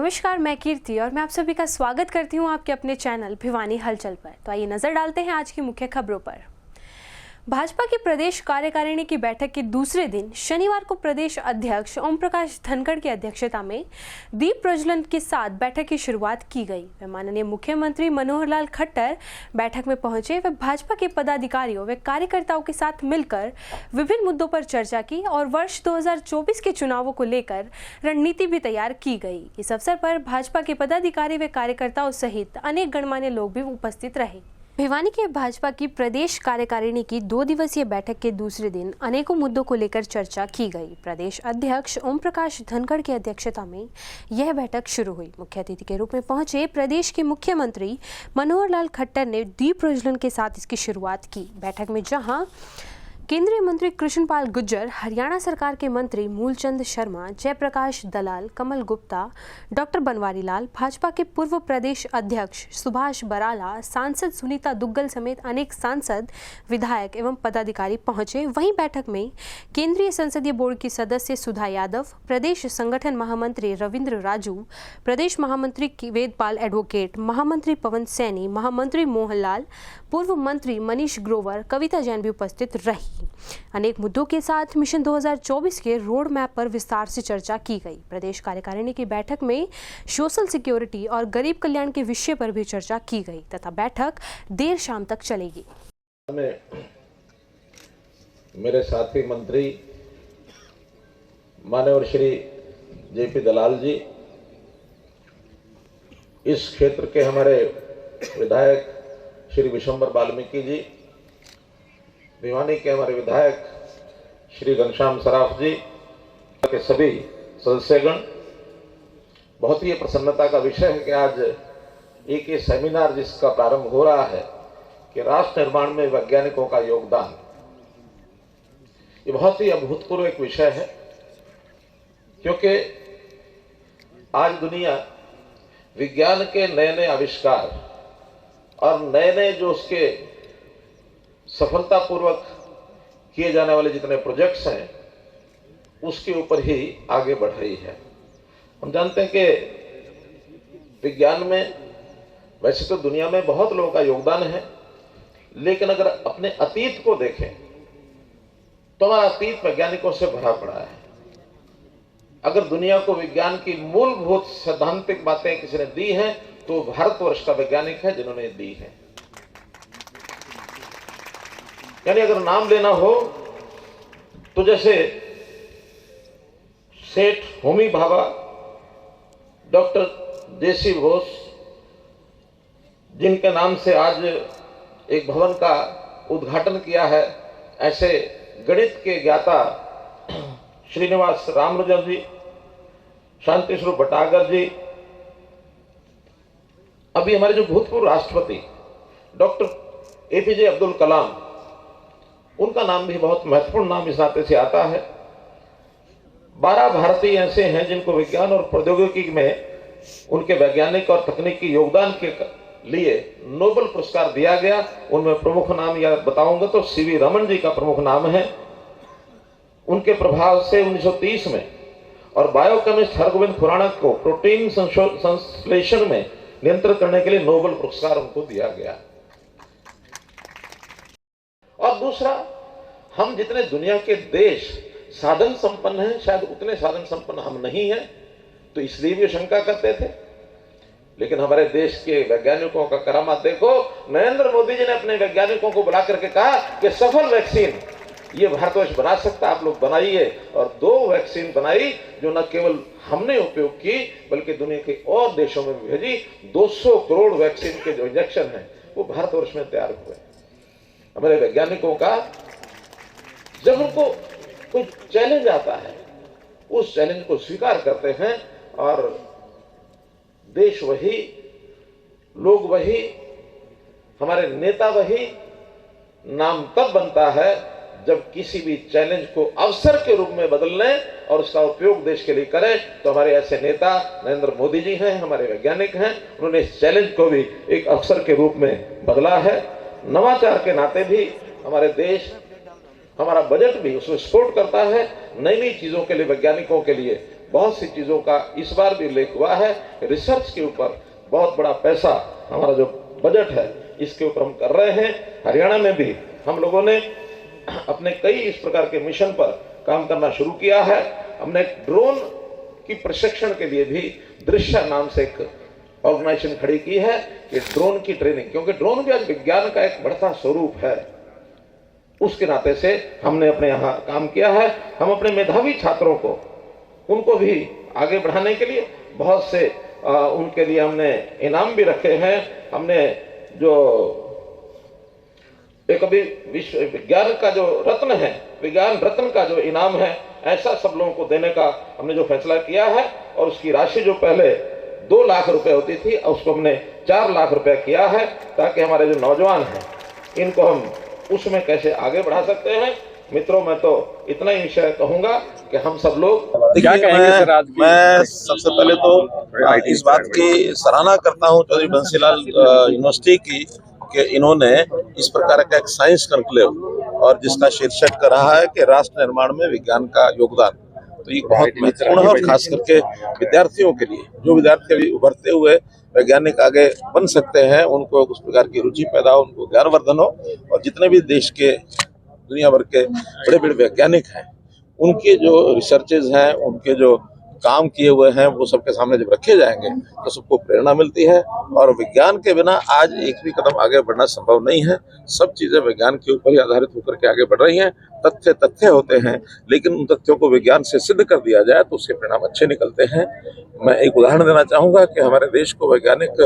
नमस्कार, मैं कीर्ति और मैं आप सभी का स्वागत करती हूं आपके अपने चैनल भिवानी हलचल पर। तो आइए नजर डालते हैं आज की मुख्य खबरों पर। भाजपा की प्रदेश कार्यकारिणी की बैठक के दूसरे दिन शनिवार को प्रदेश अध्यक्ष ओम प्रकाश धनखड़ की अध्यक्षता में दीप प्रज्वलन के साथ बैठक की शुरुआत की गई। माननीय मुख्यमंत्री मनोहर लाल खट्टर बैठक में पहुंचे व भाजपा के पदाधिकारियों व कार्यकर्ताओं के साथ मिलकर विभिन्न मुद्दों पर चर्चा की और वर्ष 2024 के चुनावों को लेकर रणनीति भी तैयार की गई। इस अवसर पर भाजपा के पदाधिकारी व कार्यकर्ताओं सहित अनेक गणमान्य लोग भी उपस्थित रहे। भिवानी के भाजपा की प्रदेश कार्यकारिणी की 2 दिवसीय बैठक के दूसरे दिन अनेकों मुद्दों को लेकर चर्चा की गई। प्रदेश अध्यक्ष ओम प्रकाश धनखड़ की अध्यक्षता में यह बैठक शुरू हुई। मुख्य अतिथि के रूप में पहुंचे प्रदेश के मुख्यमंत्री मनोहर लाल खट्टर ने दीप प्रज्वलन के साथ इसकी शुरुआत की। बैठक में जहां केंद्रीय मंत्री कृष्णपाल गुर्जर, हरियाणा सरकार के मंत्री मूलचंद शर्मा, जयप्रकाश दलाल, कमल गुप्ता, डॉक्टर बनवारी लाल, भाजपा के पूर्व प्रदेश अध्यक्ष सुभाष बराला, सांसद सुनीता दुग्गल समेत अनेक सांसद, विधायक एवं पदाधिकारी पहुंचे। वहीं बैठक में केंद्रीय संसदीय बोर्ड की सदस्य सुधा यादव, प्रदेश संगठन महामंत्री रविंद्र राजू, प्रदेश महामंत्री वेदपाल एडवोकेट, महामंत्री पवन सैनी, महामंत्री मोहनलाल, पूर्व मंत्री मनीष ग्रोवर, कविता जैन भी उपस्थित रही। अनेक मुद्दों के साथ मिशन 2024 के रोड मैप पर विस्तार से चर्चा की गई। प्रदेश कार्यकारिणी की बैठक में सोशल सिक्योरिटी और गरीब कल्याण के विषय पर भी चर्चा की गई तथा बैठक देर शाम तक चलेगी। मेरे साथी मंत्री माननीय श्री जेपी दलाल जी, इस क्षेत्र के हमारे विधायक श्री विशंबर वाल्मीकि जी, भिवानी के हमारे विधायक श्री घनश्याम सराफ जी के सभी सदस्यगण, बहुत ही प्रसन्नता का विषय है कि आज एक ये सेमिनार जिसका प्रारंभ हो रहा है कि राष्ट्र निर्माण में वैज्ञानिकों का योगदान, ये बहुत ही अभूतपूर्व एक विषय है। क्योंकि आज दुनिया विज्ञान के नए नए आविष्कार और नए नए जो उसके सफलतापूर्वक किए जाने वाले जितने प्रोजेक्ट्स हैं उसके ऊपर ही आगे बढ़ रही है। हम जानते हैं कि विज्ञान में वैसे तो दुनिया में बहुत लोगों का योगदान है, लेकिन अगर अपने अतीत को देखें तो हमारा अतीत वैज्ञानिकों से भरा पड़ा है। अगर दुनिया को विज्ञान की मूलभूत सैद्धांतिक बातें किसी ने दी हैं तो भारतवर्ष का वैज्ञानिक है जिन्होंने दी है। यानी अगर नाम लेना हो तो जैसे सेठ होमी भाभा, डॉक्टर देसी घोष, जिनके नाम से आज एक भवन का उद्घाटन किया है, ऐसे गणित के ज्ञाता श्रीनिवास रामानुजन जी, शांति स्वरूप भट्टागर जी, अभी हमारे जो भूतपूर्व राष्ट्रपति डॉक्टर एपीजे अब्दुल कलाम, उनका नाम भी बहुत महत्वपूर्ण नाम इस नाते से आता है। 12 भारतीय ऐसे हैं जिनको विज्ञान और प्रौद्योगिकी में उनके वैज्ञानिक और तकनीकी योगदान के लिए नोबेल पुरस्कार दिया गया। उनमें प्रमुख नाम या बताऊंगा तो सीवी रमन जी का प्रमुख नाम है। उनके प्रभाव से 1930 में और बायोकेमिस्ट हरगोविंद खुराना को प्रोटीन संश्लेषण में नियंत्रण करने के लिए नोबेल पुरस्कार उनको दिया गया। और दूसरा, हम जितने दुनिया के देश साधन संपन्न हैं, शायद उतने साधन संपन्न हम नहीं हैं, तो इसलिए भी शंका करते थे। लेकिन हमारे देश के वैज्ञानिकों का करामात देखो। नरेंद्र मोदी जी ने अपने वैज्ञानिकों को बुला करके कहा कि सफल वैक्सीन ये भारतवर्ष बना सकता, आप लोग बनाइए। और 2 वैक्सीन बनाई जो न केवल हमने उपयोग की बल्कि दुनिया के और देशों में भी भेजी। 200 करोड़ वैक्सीन के जो इंजेक्शन हैं वो भारतवर्ष में तैयार हुए। हमारे वैज्ञानिकों का जब उनको कोई चैलेंज आता है उस चैलेंज को स्वीकार करते हैं और देश वही, लोग वही, हमारे नेता वही। नाम तब बनता है जब किसी भी चैलेंज को अवसर के रूप में बदल लें और उसका उपयोग देश के लिए करें। तो हमारे ऐसे नेता नरेंद्र मोदी जी हैं, हमारे वैज्ञानिक हैं, उन्होंने इस चैलेंज को भी एक अवसर के रूप में बदला है। नवाचार के नाते भी हमारे देश, हमारा बजट भी उसमें सपोर्ट करता है। नई नई चीजों के लिए, वैज्ञानिकों के लिए बहुत सी चीज़ों का इस बार भी उल्लेख हुआ है। रिसर्च के ऊपर बहुत बड़ा पैसा, हमारा जो बजट है इसके ऊपर हम कर रहे हैं। हरियाणा में भी हम लोगों ने अपने कई इस प्रकार के मिशन पर काम करना शुरू किया है। हमने ड्रोन की प्रशिक्षण के लिए भी दृश्य नाम से एक ऑर्गेनाइजेशन खड़ी की है कि ड्रोन की ट्रेनिंग, क्योंकि ड्रोन भी आज विज्ञान का एक बढ़ता स्वरूप है, उसके नाते से हमने अपने यहाँ काम किया है। हम अपने मेधावी छात्रों को, उनको भी आगे बढ़ाने के लिए बहुत से उनके लिए हमने इनाम भी रखे हैं। हमने जो एक अभी विश्व विज्ञान का जो रत्न है, विज्ञान रत्न का जो इनाम है, ऐसा सब लोगों को देने का हमने जो फैसला किया है, और उसकी राशि जो पहले 2 लाख रुपए होती थी, उसको हमने 4 लाख रुपए किया है, ताकि हमारे जो नौजवान हैं इनको हम उसमें कैसे आगे बढ़ा सकते हैं। मित्रों, मैं तो इतना ही विषय कहूंगा कि हम सब लोग क्या कहेंगे सर आज की? मैं सबसे पहले तो इस बात की सराहना करता हूं चौधरी बंसीलाल यूनिवर्सिटी की कि इन्होंने इस प्रकार का एक साइंस कॉन्क्लेव, और जिसका शीर्षक रहा है कि राष्ट्र निर्माण में विज्ञान का योगदान, तो ये बहुत महत्वपूर्ण है। और खास करके विद्यार्थियों के लिए, जो विद्यार्थी अभी उभरते हुए वैज्ञानिक आगे बन सकते हैं, उनको उस प्रकार की रुचि पैदा हो, उनको ज्ञानवर्धन हो, और जितने भी देश के दुनिया भर के बड़े बड़े वैज्ञानिक हैं, उनके जो रिसर्चेज हैं, उनके जो काम किए हुए हैं, वो सबके सामने जब रखे जाएंगे तो सबको प्रेरणा मिलती है। और विज्ञान के बिना आज एक भी कदम आगे बढ़ना संभव नहीं है। सब चीजें विज्ञान के ऊपर ही आधारित होकर के आगे बढ़ रही हैं। तथ्य होते हैं, लेकिन उन तथ्यों को विज्ञान से सिद्ध कर दिया जाए तो उसके परिणाम अच्छे निकलते हैं। मैं एक उदाहरण देना चाहूंगा कि हमारे देश को वैज्ञानिक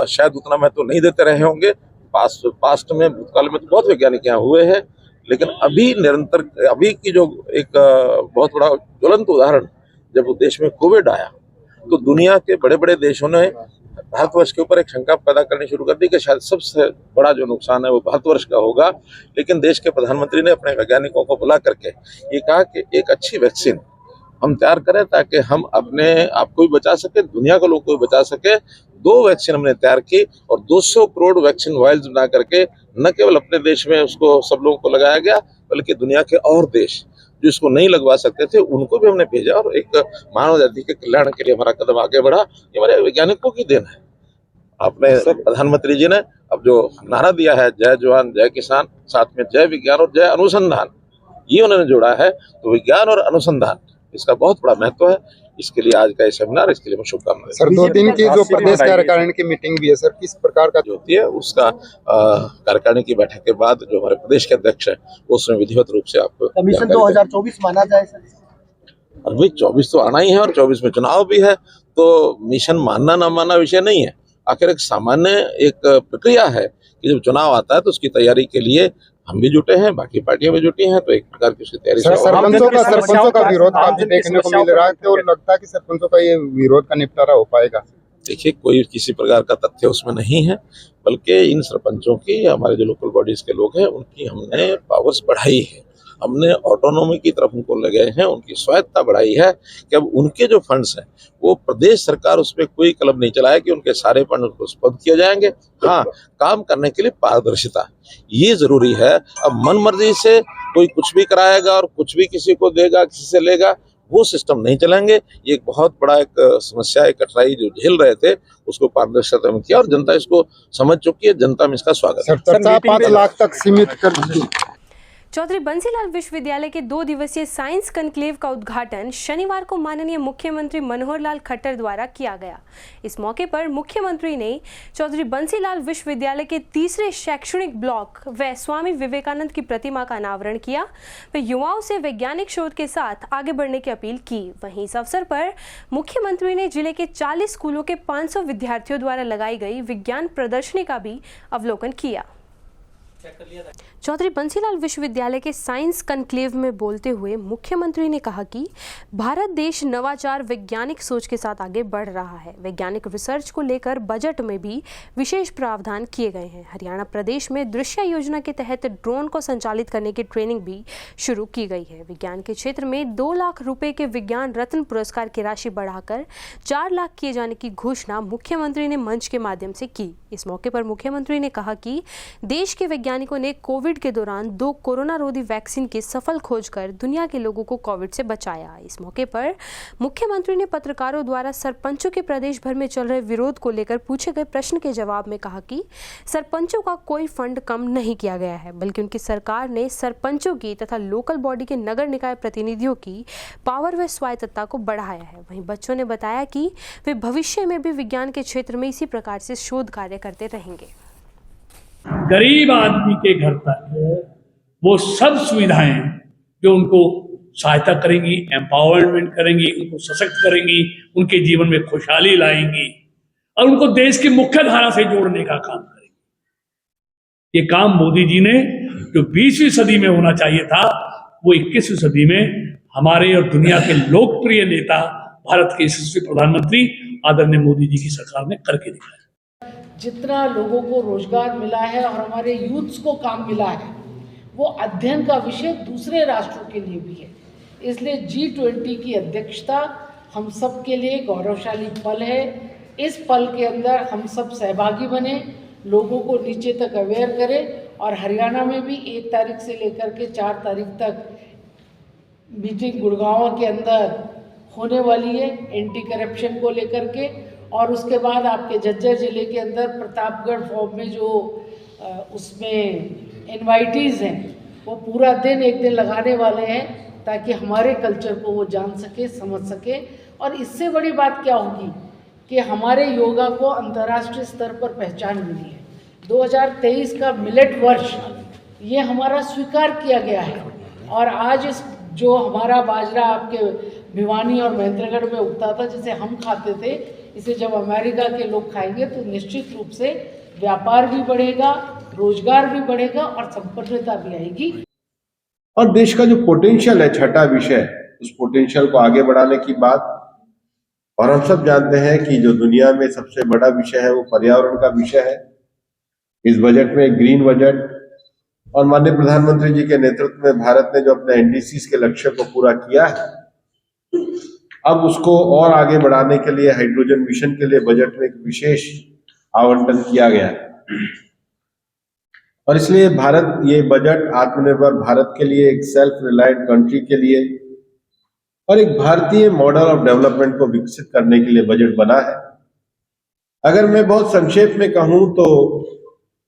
शायद उतना महत्व नहीं देते रहे होंगे। पास्ट में, भूतकाल में तो बहुत वैज्ञानिक यहाँ हुए हैं, लेकिन अभी निरंतर, अभी की जो एक बहुत बड़ा ज्वलंत उदाहरण, जब वो देश में कोविड आया तो दुनिया के बड़े बड़े देशों ने भारतवर्ष के ऊपर एक शंका पैदा करनी शुरू कर दी कि शायद सबसे बड़ा जो नुकसान है वो भारतवर्ष का होगा। लेकिन देश के प्रधानमंत्री ने अपने वैज्ञानिकों को बुला करके ये कहा कि एक अच्छी वैक्सीन हम तैयार करें ताकि हम अपने आप को भी बचा सके, दुनिया के लोगों को भी बचा सके। 2 वैक्सीन हमने तैयार की और 200 करोड़ वैक्सीन वायल्स बना करके न केवल अपने देश में उसको सब लोगों को लगाया गया, बल्कि दुनिया के और देश जो इसको नहीं लगवा सकते थे उनको भी हमने भेजा, और एक मानव जाति के कल्याण के लिए हमारा कदम आगे बढ़ा। ये हमारे वैज्ञानिकों की देन है। अपने प्रधानमंत्री जी ने अब जो नारा दिया है, जय जवान जय किसान, साथ में जय विज्ञान और जय अनुसंधान, ये उन्होंने जोड़ा है। तो विज्ञान और अनुसंधान, इसका बहुत बड़ा महत्व है। इसके लिए आज का ये सेमिनार, इसके लिए मैं शुभकामनाएं। सर, 2 दिन की जो प्रदेश कार्यकारिणी की मीटिंग भी है सर, किस प्रकार का जो होती है उसका कार्यकारिणी की बैठक के बाद जो हमारे प्रदेश के अध्यक्ष है उसमें विधिवत रूप से आपको कमीशन 2024 माना जाए सर? अभी 24 तो आना ही है और 24 में चुनाव भी है, तो मिशन मानना ना मानना विषय नहीं है। आखिर एक सामान्य एक प्रक्रिया है कि जब चुनाव आता है तो उसकी तैयारी के लिए हम भी जुटे हैं, बाकी पार्टियां भी जुटी हैं, तो एक प्रकार की उसकी तैयारी। सरपंचों का विरोध काफी देखने को मिल रहा है, तो लगता है कि सरपंचों का ये विरोध का निपटारा हो पाएगा? देखिए, कोई किसी प्रकार का तथ्य उसमें नहीं है, बल्कि इन सरपंचों की, हमारे जो लोकल बॉडीज के लोग हैं, उनकी हमने पावर्स बढ़ाई है, हमने ऑटोनॉमी की तरफ उनको ले गए हैं, उनकी स्वायत्ता बढ़ाई है कि अब उनके जो फंड्स हैं वो प्रदेश सरकार उस पर कोई कलम नहीं चलाए कि उनके सारे फंड उनको सुपुर्द किए जाएंगे। हाँ, काम करने के लिए पारदर्शिता ये जरूरी है। अब मन मर्जी से कोई कुछ भी कराएगा और कुछ भी किसी को देगा, किसी से लेगा, वो सिस्टम नहीं चलेंगे। ये एक बहुत बड़ा एक समस्या, एक कठिनाई जो झेल रहे थे, उसको पारदर्शिता में किया और जनता इसको समझ चुकी है। जनता में इसका स्वागत है। 5 लाख तक सीमित कर दी। चौधरी बंसीलाल विश्वविद्यालय के 2 दिवसीय साइंस कॉन्क्लेव का उद्घाटन शनिवार को माननीय मुख्यमंत्री मनोहर लाल खट्टर द्वारा किया गया। इस मौके पर मुख्यमंत्री ने चौधरी बंसीलाल विश्वविद्यालय के 3रे शैक्षणिक ब्लॉक व स्वामी विवेकानंद की प्रतिमा का अनावरण किया। वे युवाओं से वैज्ञानिक शोध के साथ आगे बढ़ने की अपील की। वहीं इस अवसर पर मुख्यमंत्री ने जिले के 40 स्कूलों के 500 विद्यार्थियों द्वारा लगाई गई विज्ञान प्रदर्शनी का भी अवलोकन किया। चौधरी बंसीलाल विश्वविद्यालय के साइंस कॉन्क्लेव में बोलते हुए मुख्यमंत्री ने कहा कि भारत देश नवाचार वैज्ञानिक सोच के साथ आगे बढ़ रहा है। वैज्ञानिक रिसर्च को लेकर बजट में भी विशेष प्रावधान किए गए हैं। हरियाणा प्रदेश में दृश्य योजना के तहत ड्रोन को संचालित करने की ट्रेनिंग भी शुरू की गई है। विज्ञान के क्षेत्र में 2 लाख रुपए के विज्ञान रत्न पुरस्कार की राशि बढ़ाकर 4 लाख किए जाने की घोषणा मुख्यमंत्री ने मंच के माध्यम से की। इस मौके पर मुख्यमंत्री ने कहा कि देश के वैज्ञानिकों ने कोविड के दौरान 2 कोरोना रोधी वैक्सीन की सफल खोज कर दुनिया के लोगों को कोविड से बचाया। इस मौके पर मुख्यमंत्री ने पत्रकारों द्वारा सरपंचों के प्रदेश भर में चल रहे विरोध को लेकर पूछे गए प्रश्न के जवाब में कहा कि सरपंचों का कोई फंड कम नहीं किया गया है, बल्कि उनकी सरकार ने सरपंचों की तथा लोकल बॉडी के नगर निकाय प्रतिनिधियों की पावर व स्वायत्तता को बढ़ाया है। वहीं बच्चों ने बताया कि वे भविष्य में भी विज्ञान के क्षेत्र में इसी प्रकार से शोध कार्य करते रहेंगे। गरीब आदमी के घर तक वो सब सुविधाएं जो उनको सहायता करेंगी, एम्पावरमेंट करेंगी, उनको सशक्त करेंगी, उनके जीवन में खुशहाली लाएंगी और उनको देश की मुख्य धारा से जोड़ने का काम करेंगी। ये काम मोदी जी ने जो 20वीं सदी में होना चाहिए था, वो 21वीं सदी में हमारे और दुनिया के लोकप्रिय नेता, भारत के यशस्वी प्रधानमंत्री आदरणीय मोदी जी की सरकार ने करके दिखाया। जितना लोगों को रोजगार मिला है और हमारे यूथ्स को काम मिला है, वो अध्ययन का विषय दूसरे राष्ट्रों के लिए भी है। इसलिए G20 की अध्यक्षता हम सब के लिए गौरवशाली पल है। इस पल के अंदर हम सब सहभागी बने, लोगों को नीचे तक अवेयर करें और हरियाणा में भी 1 तारीख से लेकर के 4 तारीख तक मीटिंग गुड़गांव के अंदर होने वाली है एंटी करप्शन को लेकर के। और उसके बाद आपके झज्जर जिले के अंदर प्रतापगढ़ फॉर्म में जो उसमें इनवाइटीज़ हैं, वो पूरा दिन 1 दिन लगाने वाले हैं ताकि हमारे कल्चर को वो जान सके, समझ सके। और इससे बड़ी बात क्या होगी कि हमारे योगा को अंतर्राष्ट्रीय स्तर पर पहचान मिली है। 2023 का मिलेट वर्ष ये हमारा स्वीकार किया गया है और आज इस जो हमारा बाजरा आपके भिवानी और महेंद्रगढ़ में उगता था, जिसे हम खाते थे, इसे जब अमेरिका के लोग खाएंगे तो निश्चित रूप से व्यापार भी बढ़ेगा, रोजगार भी बढ़ेगा और संपन्नता भी आएगी। और देश का जो पोटेंशियल है, छठा विषय, उस पोटेंशियल को आगे बढ़ाने की बात। और हम सब जानते हैं कि जो दुनिया में सबसे बड़ा विषय है वो पर्यावरण का विषय है। इस बजट में ग्रीन बजट और माननीय प्रधानमंत्री जी के नेतृत्व में भारत ने जो अपने एनडीसीज के लक्ष्य को पूरा किया है, अब उसको और आगे बढ़ाने के लिए हाइड्रोजन मिशन के लिए बजट में एक विशेष आवंटन किया गया है। और इसलिए भारत, ये बजट आत्मनिर्भर भारत के लिए, एक सेल्फ रिलायंट कंट्री के लिए और एक भारतीय मॉडल ऑफ डेवलपमेंट को विकसित करने के लिए बजट बना है। अगर मैं बहुत संक्षेप में कहूं तो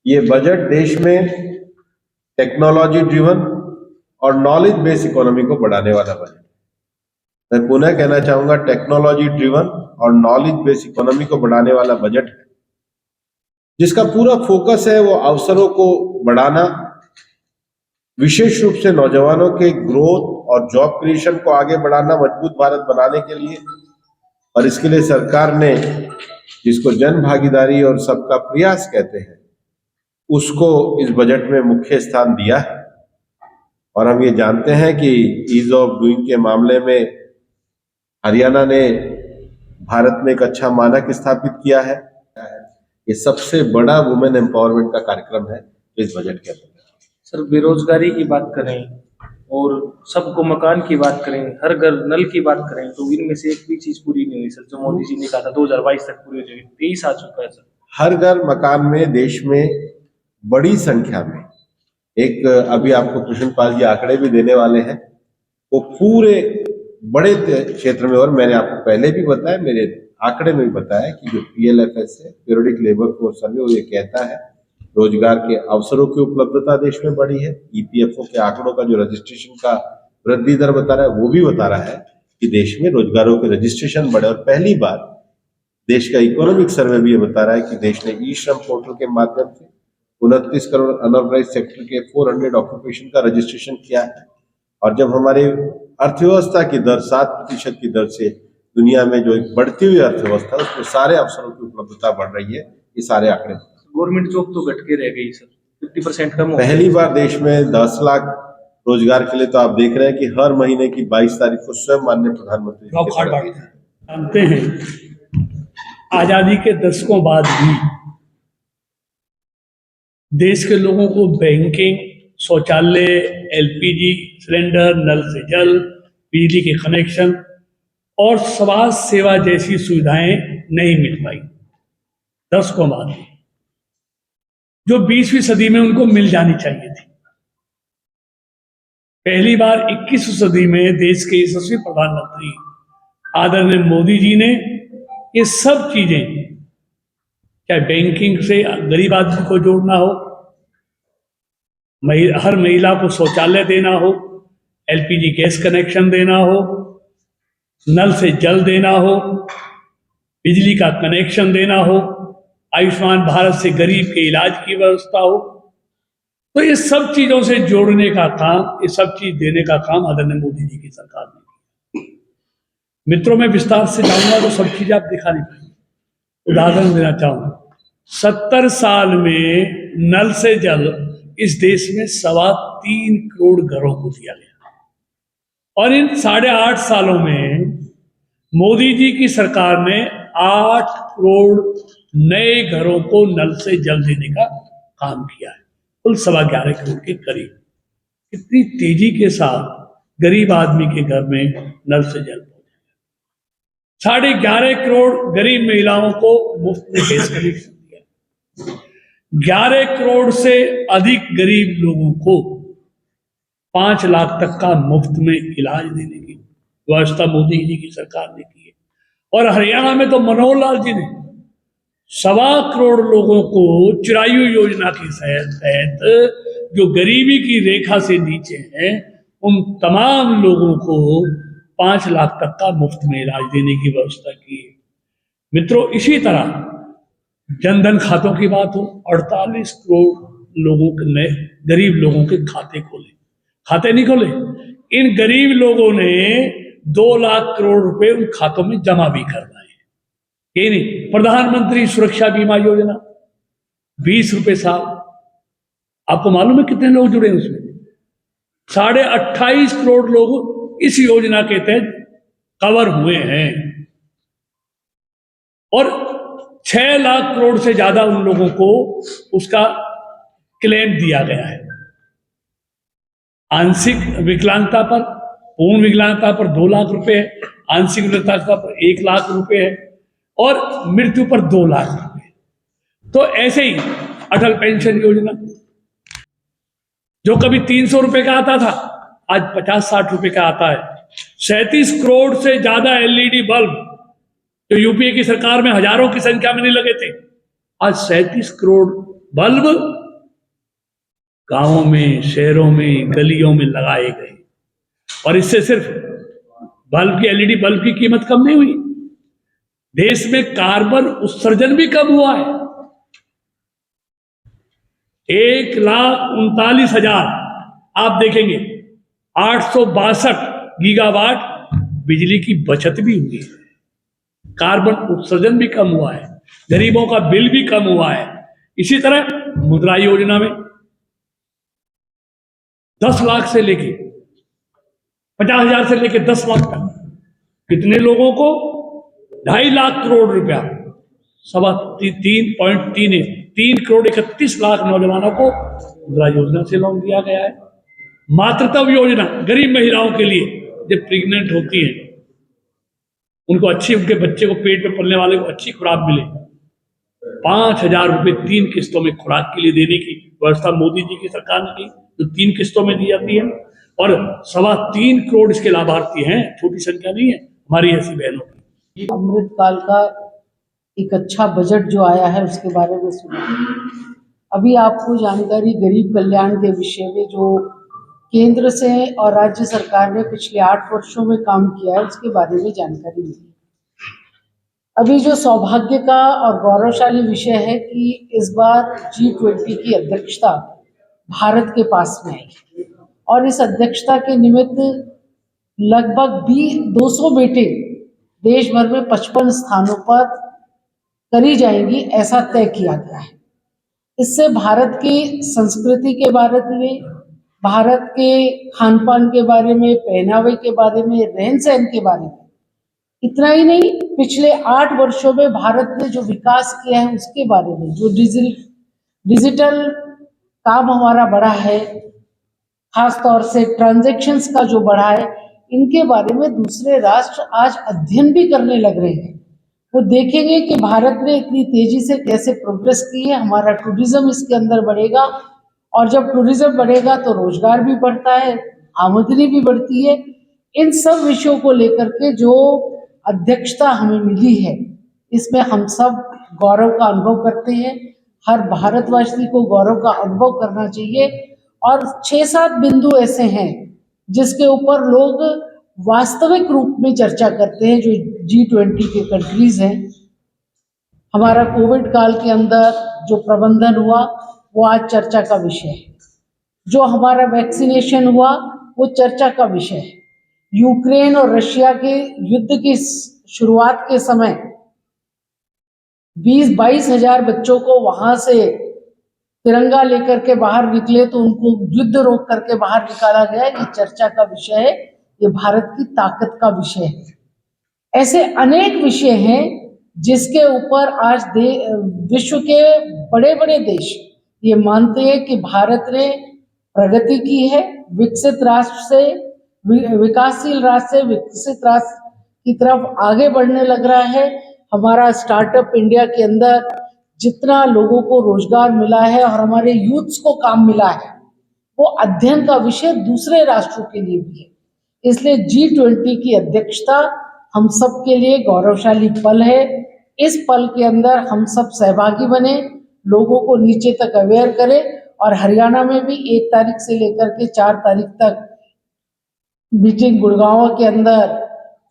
ये बजट देश में टेक्नोलॉजी ड्रिवन और नॉलेज बेस्ड इकोनॉमी को बढ़ाने वाला बजट। मैं पुनः कहना चाहूंगा, टेक्नोलॉजी ड्रिवन और नॉलेज बेस्ड इकोनॉमी को बढ़ाने वाला बजट है, जिसका पूरा फोकस है वो अवसरों को बढ़ाना, विशेष रूप से नौजवानों के ग्रोथ और जॉब क्रिएशन को आगे बढ़ाना, मजबूत भारत बनाने के लिए। और इसके लिए सरकार ने, जिसको जन भागीदारी और सबका प्रयास कहते हैं, उसको इस बजट में मुख्य स्थान दिया है। और हम ये जानते हैं कि ईज ऑफ डूइंग के मामले में हरियाणा ने भारत में एक अच्छा मानक स्थापित किया है। ये सबसे बड़ा वुमेन एम्पावरमेंट का कार्यक्रम है इस बजट के अंदर। सर, बेरोजगारी की बात करें और सबको मकान की बात करें, हर घर नल की बात करें, तो इनमें से एक भी चीज पूरी नहीं हुई सर, जो मोदी जी ने कहा था 2022 तक पूरी हो जाएगी। 23 आ चुका है सर। हर घर मकान में देश में बड़ी संख्या में, एक अभी आपको कृष्णपाल जी आंकड़े भी देने वाले हैं, वो पूरे बड़े क्षेत्र में, और मैंने आपको पहले भी बताया, मेरे आंकड़े में भी बताया कि जो PLFS है, पीरियडिक लेबर फोर्स सर्वे, वो ये कहता है रोजगार के अवसरों की उपलब्धता देश में बढ़ी है। EPFO के आंकड़ों का जो रजिस्ट्रेशन का वृद्धि दर बता रहा है, वो भी बता रहा है कि देश में रोजगारों के रजिस्ट्रेशन बढ़े। और पहली बार देश का इकोनॉमिक सर्वे भी ये बता रहा है कि देश ने ई श्रम पोर्टल के माध्यम से 29 करोड़ अनऑर्गेनाइज्ड सेक्टर के 400 ऑक्यूपेशन का रजिस्ट्रेशन किया है। और जब हमारी अर्थव्यवस्था की दर 7% की दर से दुनिया में जो एक बढ़ती हुई अर्थव्यवस्था, उसमें सारे अवसरों की उपलब्धता बढ़ रही है। ये सारे आंकड़े, गवर्नमेंट जॉब तो घट के रह गई सर, 50% कम हो गई। पहली बार देश में 10 लाख रोजगार के लिए तो आप देख रहे हैं कि हर महीने की 22 तारीख को स्वयं माननीय प्रधानमंत्री जानते हैं, आजादी के दशकों बाद भी देश के लोगों को बैंकिंग, शौचालय, LPG सिलेंडर, नल से जल, बिजली के कनेक्शन और समाज सेवा जैसी सुविधाएं नहीं मिल पाई दशकों बाद। जो 20वीं सदी में उनको मिल जानी चाहिए थी। पहली बार 21वीं सदी में देश के यशस्वी प्रधानमंत्री आदरणीय मोदी जी ने ये सब चीजें, चाहे बैंकिंग से गरीब आदमी को जोड़ना हो, हर महिला को शौचालय देना हो, एलपीजी गैस कनेक्शन देना हो, नल से जल देना हो, बिजली का कनेक्शन देना हो, आयुष्मान भारत से गरीब के इलाज की व्यवस्था हो, तो ये सब चीजों से जोड़ने का काम, ये सब चीज देने का काम आदरणीय मोदी जी की सरकार ने किया। मित्रों, मैं विस्तार से जाऊंगा तो सब चीजें आप दिखा नहीं पाएंगे। उदाहरण देना चाहूंगा, 70 साल में नल से जल इस देश में 3.25 करोड़ घरों को दिया गया, और इन 8.5 सालों में मोदी जी की सरकार ने 8 करोड़ नए घरों को नल से जल देने का काम किया है, कुल 11.25 करोड़ के करीब। कितनी तेजी के साथ गरीब आदमी के घर में नल से जल पहुंचा। 11.5 करोड़ गरीब महिलाओं को मुफ्त में गैस कनेक्शन दिया। 11 करोड़ से अधिक गरीब लोगों को 5 लाख तक का मुफ्त में इलाज देने की व्यवस्था मोदी जी की सरकार ने की है। और हरियाणा में तो मनोहर लाल जी ने 1.25 करोड़ लोगों को चिरायु योजना के तहत जो गरीबी की रेखा से नीचे हैं, उन तमाम लोगों को 5 लाख तक का मुफ्त में इलाज देने की व्यवस्था की है। मित्रों, इसी तरह जनधन खातों की बात हो, 48 करोड़ लोगों के नए गरीब लोगों के खाते खोले, खाते नहीं खोले, इन गरीब लोगों ने 2 लाख करोड़ रुपए उन खातों में जमा भी करवाए। ये नहीं, प्रधानमंत्री सुरक्षा बीमा योजना 20 रुपए साल, आपको मालूम है कितने लोग जुड़े हैं उसमें? 28.5 करोड़ लोग इस योजना के तहत कवर हुए हैं, और 6 लाख करोड़ से ज्यादा उन लोगों को उसका क्लेम दिया गया है। आंशिक विकलांगता पर, पूर्ण विकलांगता पर 2 लाख रुपए है, आंशिक विकलांगता पर 1 लाख रुपए है, और मृत्यु पर 2 लाख रुपए। तो ऐसे ही अटल पेंशन योजना, जो कभी 300 रुपए का आता था, आज 50-60 रुपए का आता है। 37 करोड़ से ज्यादा एलईडी बल्ब, जो यूपीए की सरकार में हजारों की संख्या में नहीं लगे थे, आज 37 करोड़ बल्ब गांवों में, शहरों में, गलियों में लगाए गए। और इससे सिर्फ बल्ब की, एलईडी बल्ब की कीमत कम नहीं हुई, देश में कार्बन उत्सर्जन भी कम हुआ है। 1,39,000, आप देखेंगे 862 गीगावाट बिजली की बचत भी हुई है, कार्बन उत्सर्जन भी कम हुआ है, गरीबों का बिल भी कम हुआ है। इसी तरह मुद्रा योजना में 10 लाख से लेके 50,000 से लेके 10 लाख तक कितने लोगों को 2.5 लाख करोड़ रुपया, 3 करोड़ 31 लाख नौजवानों को मुद्रा योजना से लोन दिया गया है। मातृत्व योजना, गरीब महिलाओं के लिए जब प्रेग्नेंट होती हैं, उनको अच्छी, उनके बच्चे को, पेट में पलने वाले को अच्छी खुराक मिले, 5,000 रुपए 3 किस्तों में खुराक के लिए देने की व्यवस्था मोदी जी की सरकार ने की, जो 3 किस्तों में दी जाती है। और 3.25 करोड़ इसके लाभार्थी हैं, छोटी संख्या नहीं है हमारी ऐसी बहनों की। अमृतकाल का एक अच्छा बजट जो आया है उसके बारे में सुना। अभी आपको जानकारी गरीब कल्याण के विषय में जो केंद्र से और राज्य सरकार ने पिछले 8 वर्षों में काम किया है, उसके बारे में जानकारी मिली। अभी जो सौभाग्य का और गौरवशाली विषय है कि इस बार G20 की अध्यक्षता भारत के पास में आई, और इस अध्यक्षता के निमित्त लगभग 200 मीटिंग देश भर में 55 स्थानों पर करी जाएंगी, ऐसा तय किया गया है। इससे भारत की संस्कृति के बारे में, भारत के खान पान के बारे में, पहनावे के बारे में, रहन सहन के बारे में, इतना ही नहीं, पिछले 8 वर्षों में भारत ने जो विकास किया है उसके बारे में, जो डिजिटल काम हमारा बढ़ा है, खास तौर से ट्रांजैक्शंस का जो बढ़ा है, इनके बारे में दूसरे राष्ट्र आज अध्ययन भी करने लग रहे हैं। वो देखेंगे कि भारत ने इतनी तेजी से कैसे प्रोग्रेस की है। हमारा टूरिज्म इसके अंदर बढ़ेगा, और जब टूरिज्म बढ़ेगा तो रोजगार भी बढ़ता है, आमदनी भी बढ़ती है। इन सब विषयों को लेकर के जो अध्यक्षता हमें मिली है, इसमें हम सब गौरव का अनुभव करते हैं। हर भारतवासी को गौरव का अनुभव करना चाहिए। और 6-7 बिंदु ऐसे हैं जिसके ऊपर लोग वास्तविक रूप में चर्चा करते हैं, जो G20 के कंट्रीज हैं। हमारा कोविड काल के अंदर जो प्रबंधन हुआ वो आज चर्चा का विषय है। जो हमारा वैक्सीनेशन हुआ वो चर्चा का विषय है। यूक्रेन और रशिया के युद्ध की शुरुआत के समय 20-22 हजार बच्चों को वहां से तिरंगा लेकर के बाहर निकले तो उनको युद्ध रोक करके बाहर निकाला गया। ये चर्चा का विषय है, ये भारत की ताकत का विषय है। ऐसे अनेक विषय हैं जिसके ऊपर आज विश्व के बड़े बड़े देश ये मानते हैं कि भारत ने प्रगति की है। विकसित राष्ट्र से विकासशील राष्ट्र से विकसित राष्ट्र की तरफ आगे बढ़ने लग रहा है। हमारा स्टार्टअप इंडिया के अंदर जितना लोगों को रोजगार मिला है और हमारे यूथ्स को काम मिला है, वो अध्ययन का विषय दूसरे राष्ट्रों के लिए भी है। इसलिए G20 की अध्यक्षता हम सब के लिए गौरवशाली पल है। इस पल के अंदर हम सब सहभागी बने, लोगों को नीचे तक अवेयर करें। और हरियाणा में भी 1 तारीख से लेकर के 4 तारीख तक मीटिंग गुड़गांव के अंदर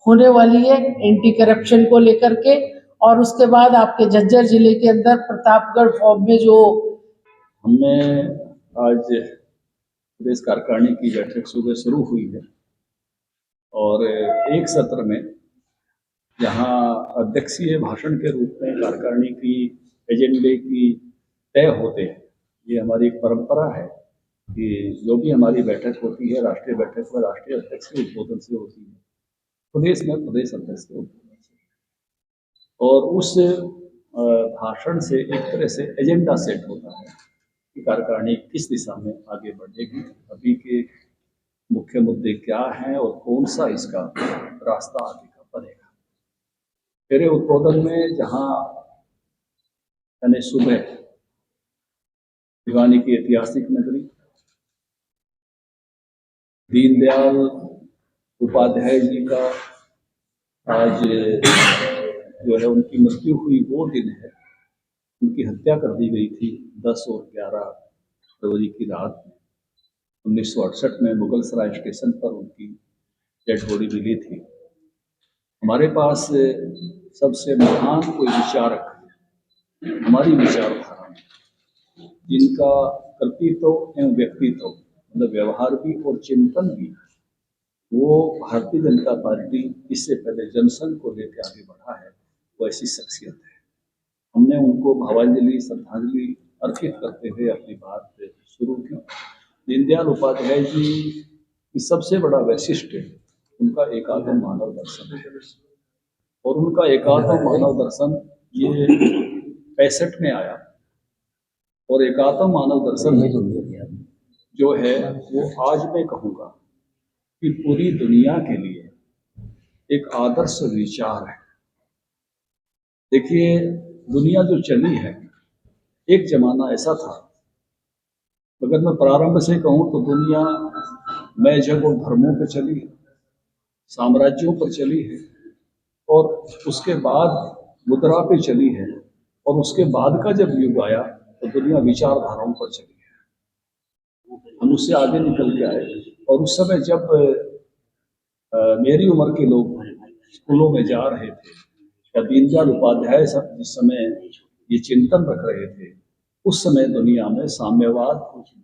होने वाली है एंटी करप्शन को लेकर के। और उसके बाद आपके झज्जर जिले के अंदर प्रतापगढ़ फॉर्म में जो हमने आज प्रदेश कार्यकारिणी की बैठक सुबह शुरू हुई है, और एक सत्र में जहां अध्यक्षीय भाषण के रूप में कार्यकारिणी की एजेंडे की तय होते हैं। ये हमारी एक परंपरा है कि जो भी हमारी बैठक होती है, राष्ट्रीय बैठक में राष्ट्रीय अध्यक्ष के उद्बोधन से होती है, प्रदेश में प्रदेश अध्यक्ष के उद्बोधन से, और उस भाषण से एक तरह से एजेंडा सेट होता है कि कार्यकारिणी किस दिशा में आगे बढ़ेगी, अभी के मुख्य मुद्दे क्या हैं और कौन सा इसका रास्ता आगे का बनेगा। मेरे उद्बोधन में जहाँ मैंने सुबह भिवानी की ऐतिहासिक नगरी, दीनदयाल उपाध्याय जी का आज जो है उनकी मृत्यु हुई वो दिन है। उनकी हत्या कर दी गई थी 10 और 11 फरवरी की रात में। 1968 में मुगल सराय स्टेशन पर उनकी डेड बॉडी मिली थी। हमारे पास सबसे महान कोई विचारक हमारी विचारधारा में, जिनका कर्तृत्व एवं व्यक्तित्व मतलब व्यवहार भी और चिंतन भी, वो भारतीय जनता पार्टी इससे पहले जनसंघ को लेकर आगे बढ़ा है, वो ऐसी शख्सियत है। हमने उनको भावांजलि श्रद्धांजलि अर्पित करते हुए अपनी बात शुरू की। दीनदयाल उपाध्याय जी की सबसे बड़ा वैशिष्ट्य उनका एकात्म मानव दर्शन है, और उनका एकात्म मानव दर्शन ये 65 में आया, और एकात्म मानव दर्शन जो है वो आज मैं कहूँगा कि पूरी दुनिया के लिए एक आदर्श विचार है। देखिए, दुनिया जो चली है, एक जमाना ऐसा था, अगर मैं प्रारंभ से कहूँ तो दुनिया मैजब और धर्मों पर चली है, साम्राज्यों पर चली है, और उसके बाद मुद्रा पे चली है, और उसके बाद का जब युग आया तो दुनिया विचारधाराओं पर चली है। हम उससे आगे निकल के आए, और उस समय जब मेरी उम्र के लोग स्कूलों में जा रहे थे, या दीनदयाल उपाध्याय सब जिस समय ये चिंतन रख रहे थे, उस समय दुनिया में साम्यवाद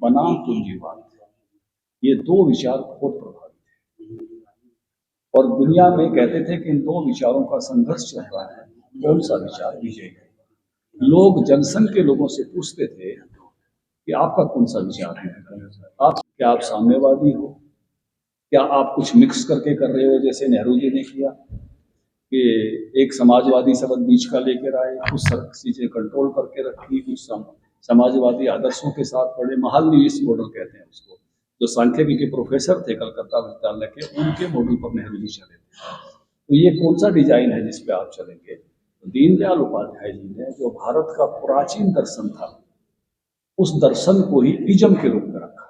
बनाम पूंजीवाद, ये 2 विचार बहुत प्रभावी थे, और दुनिया में कहते थे कि इन 2 विचारों का संघर्ष चल रहा है, कौन सा विचार विजय है। लोग जनसंघ के लोगों से पूछते थे कि आपका कौन सा विचार है, क्या आप साम्यवादी हो, क्या आप कुछ मिक्स करके कर रहे हो, जैसे नेहरू जी ने किया कि एक समाजवादी शब्द बीच का लेकर आए, कुछ चीजें कंट्रोल करके रखी, कुछ समाजवादी आदर्शों के साथ पढ़े, महालनिस्ट मॉडल कहते हैं उसको, जो सांख्यिकी के प्रोफेसर थे कलकत्ता विश्वविद्यालय के, उनके मॉडल पर नेहरू जी चले थे। तो ये कौन सा डिजाइन है जिस पे आप चलेंगे। दीनदयाल उपाध्याय जी ने जो भारत का प्राचीन दर्शन था, उस दर्शन को ही इज्म के रूप में रखा,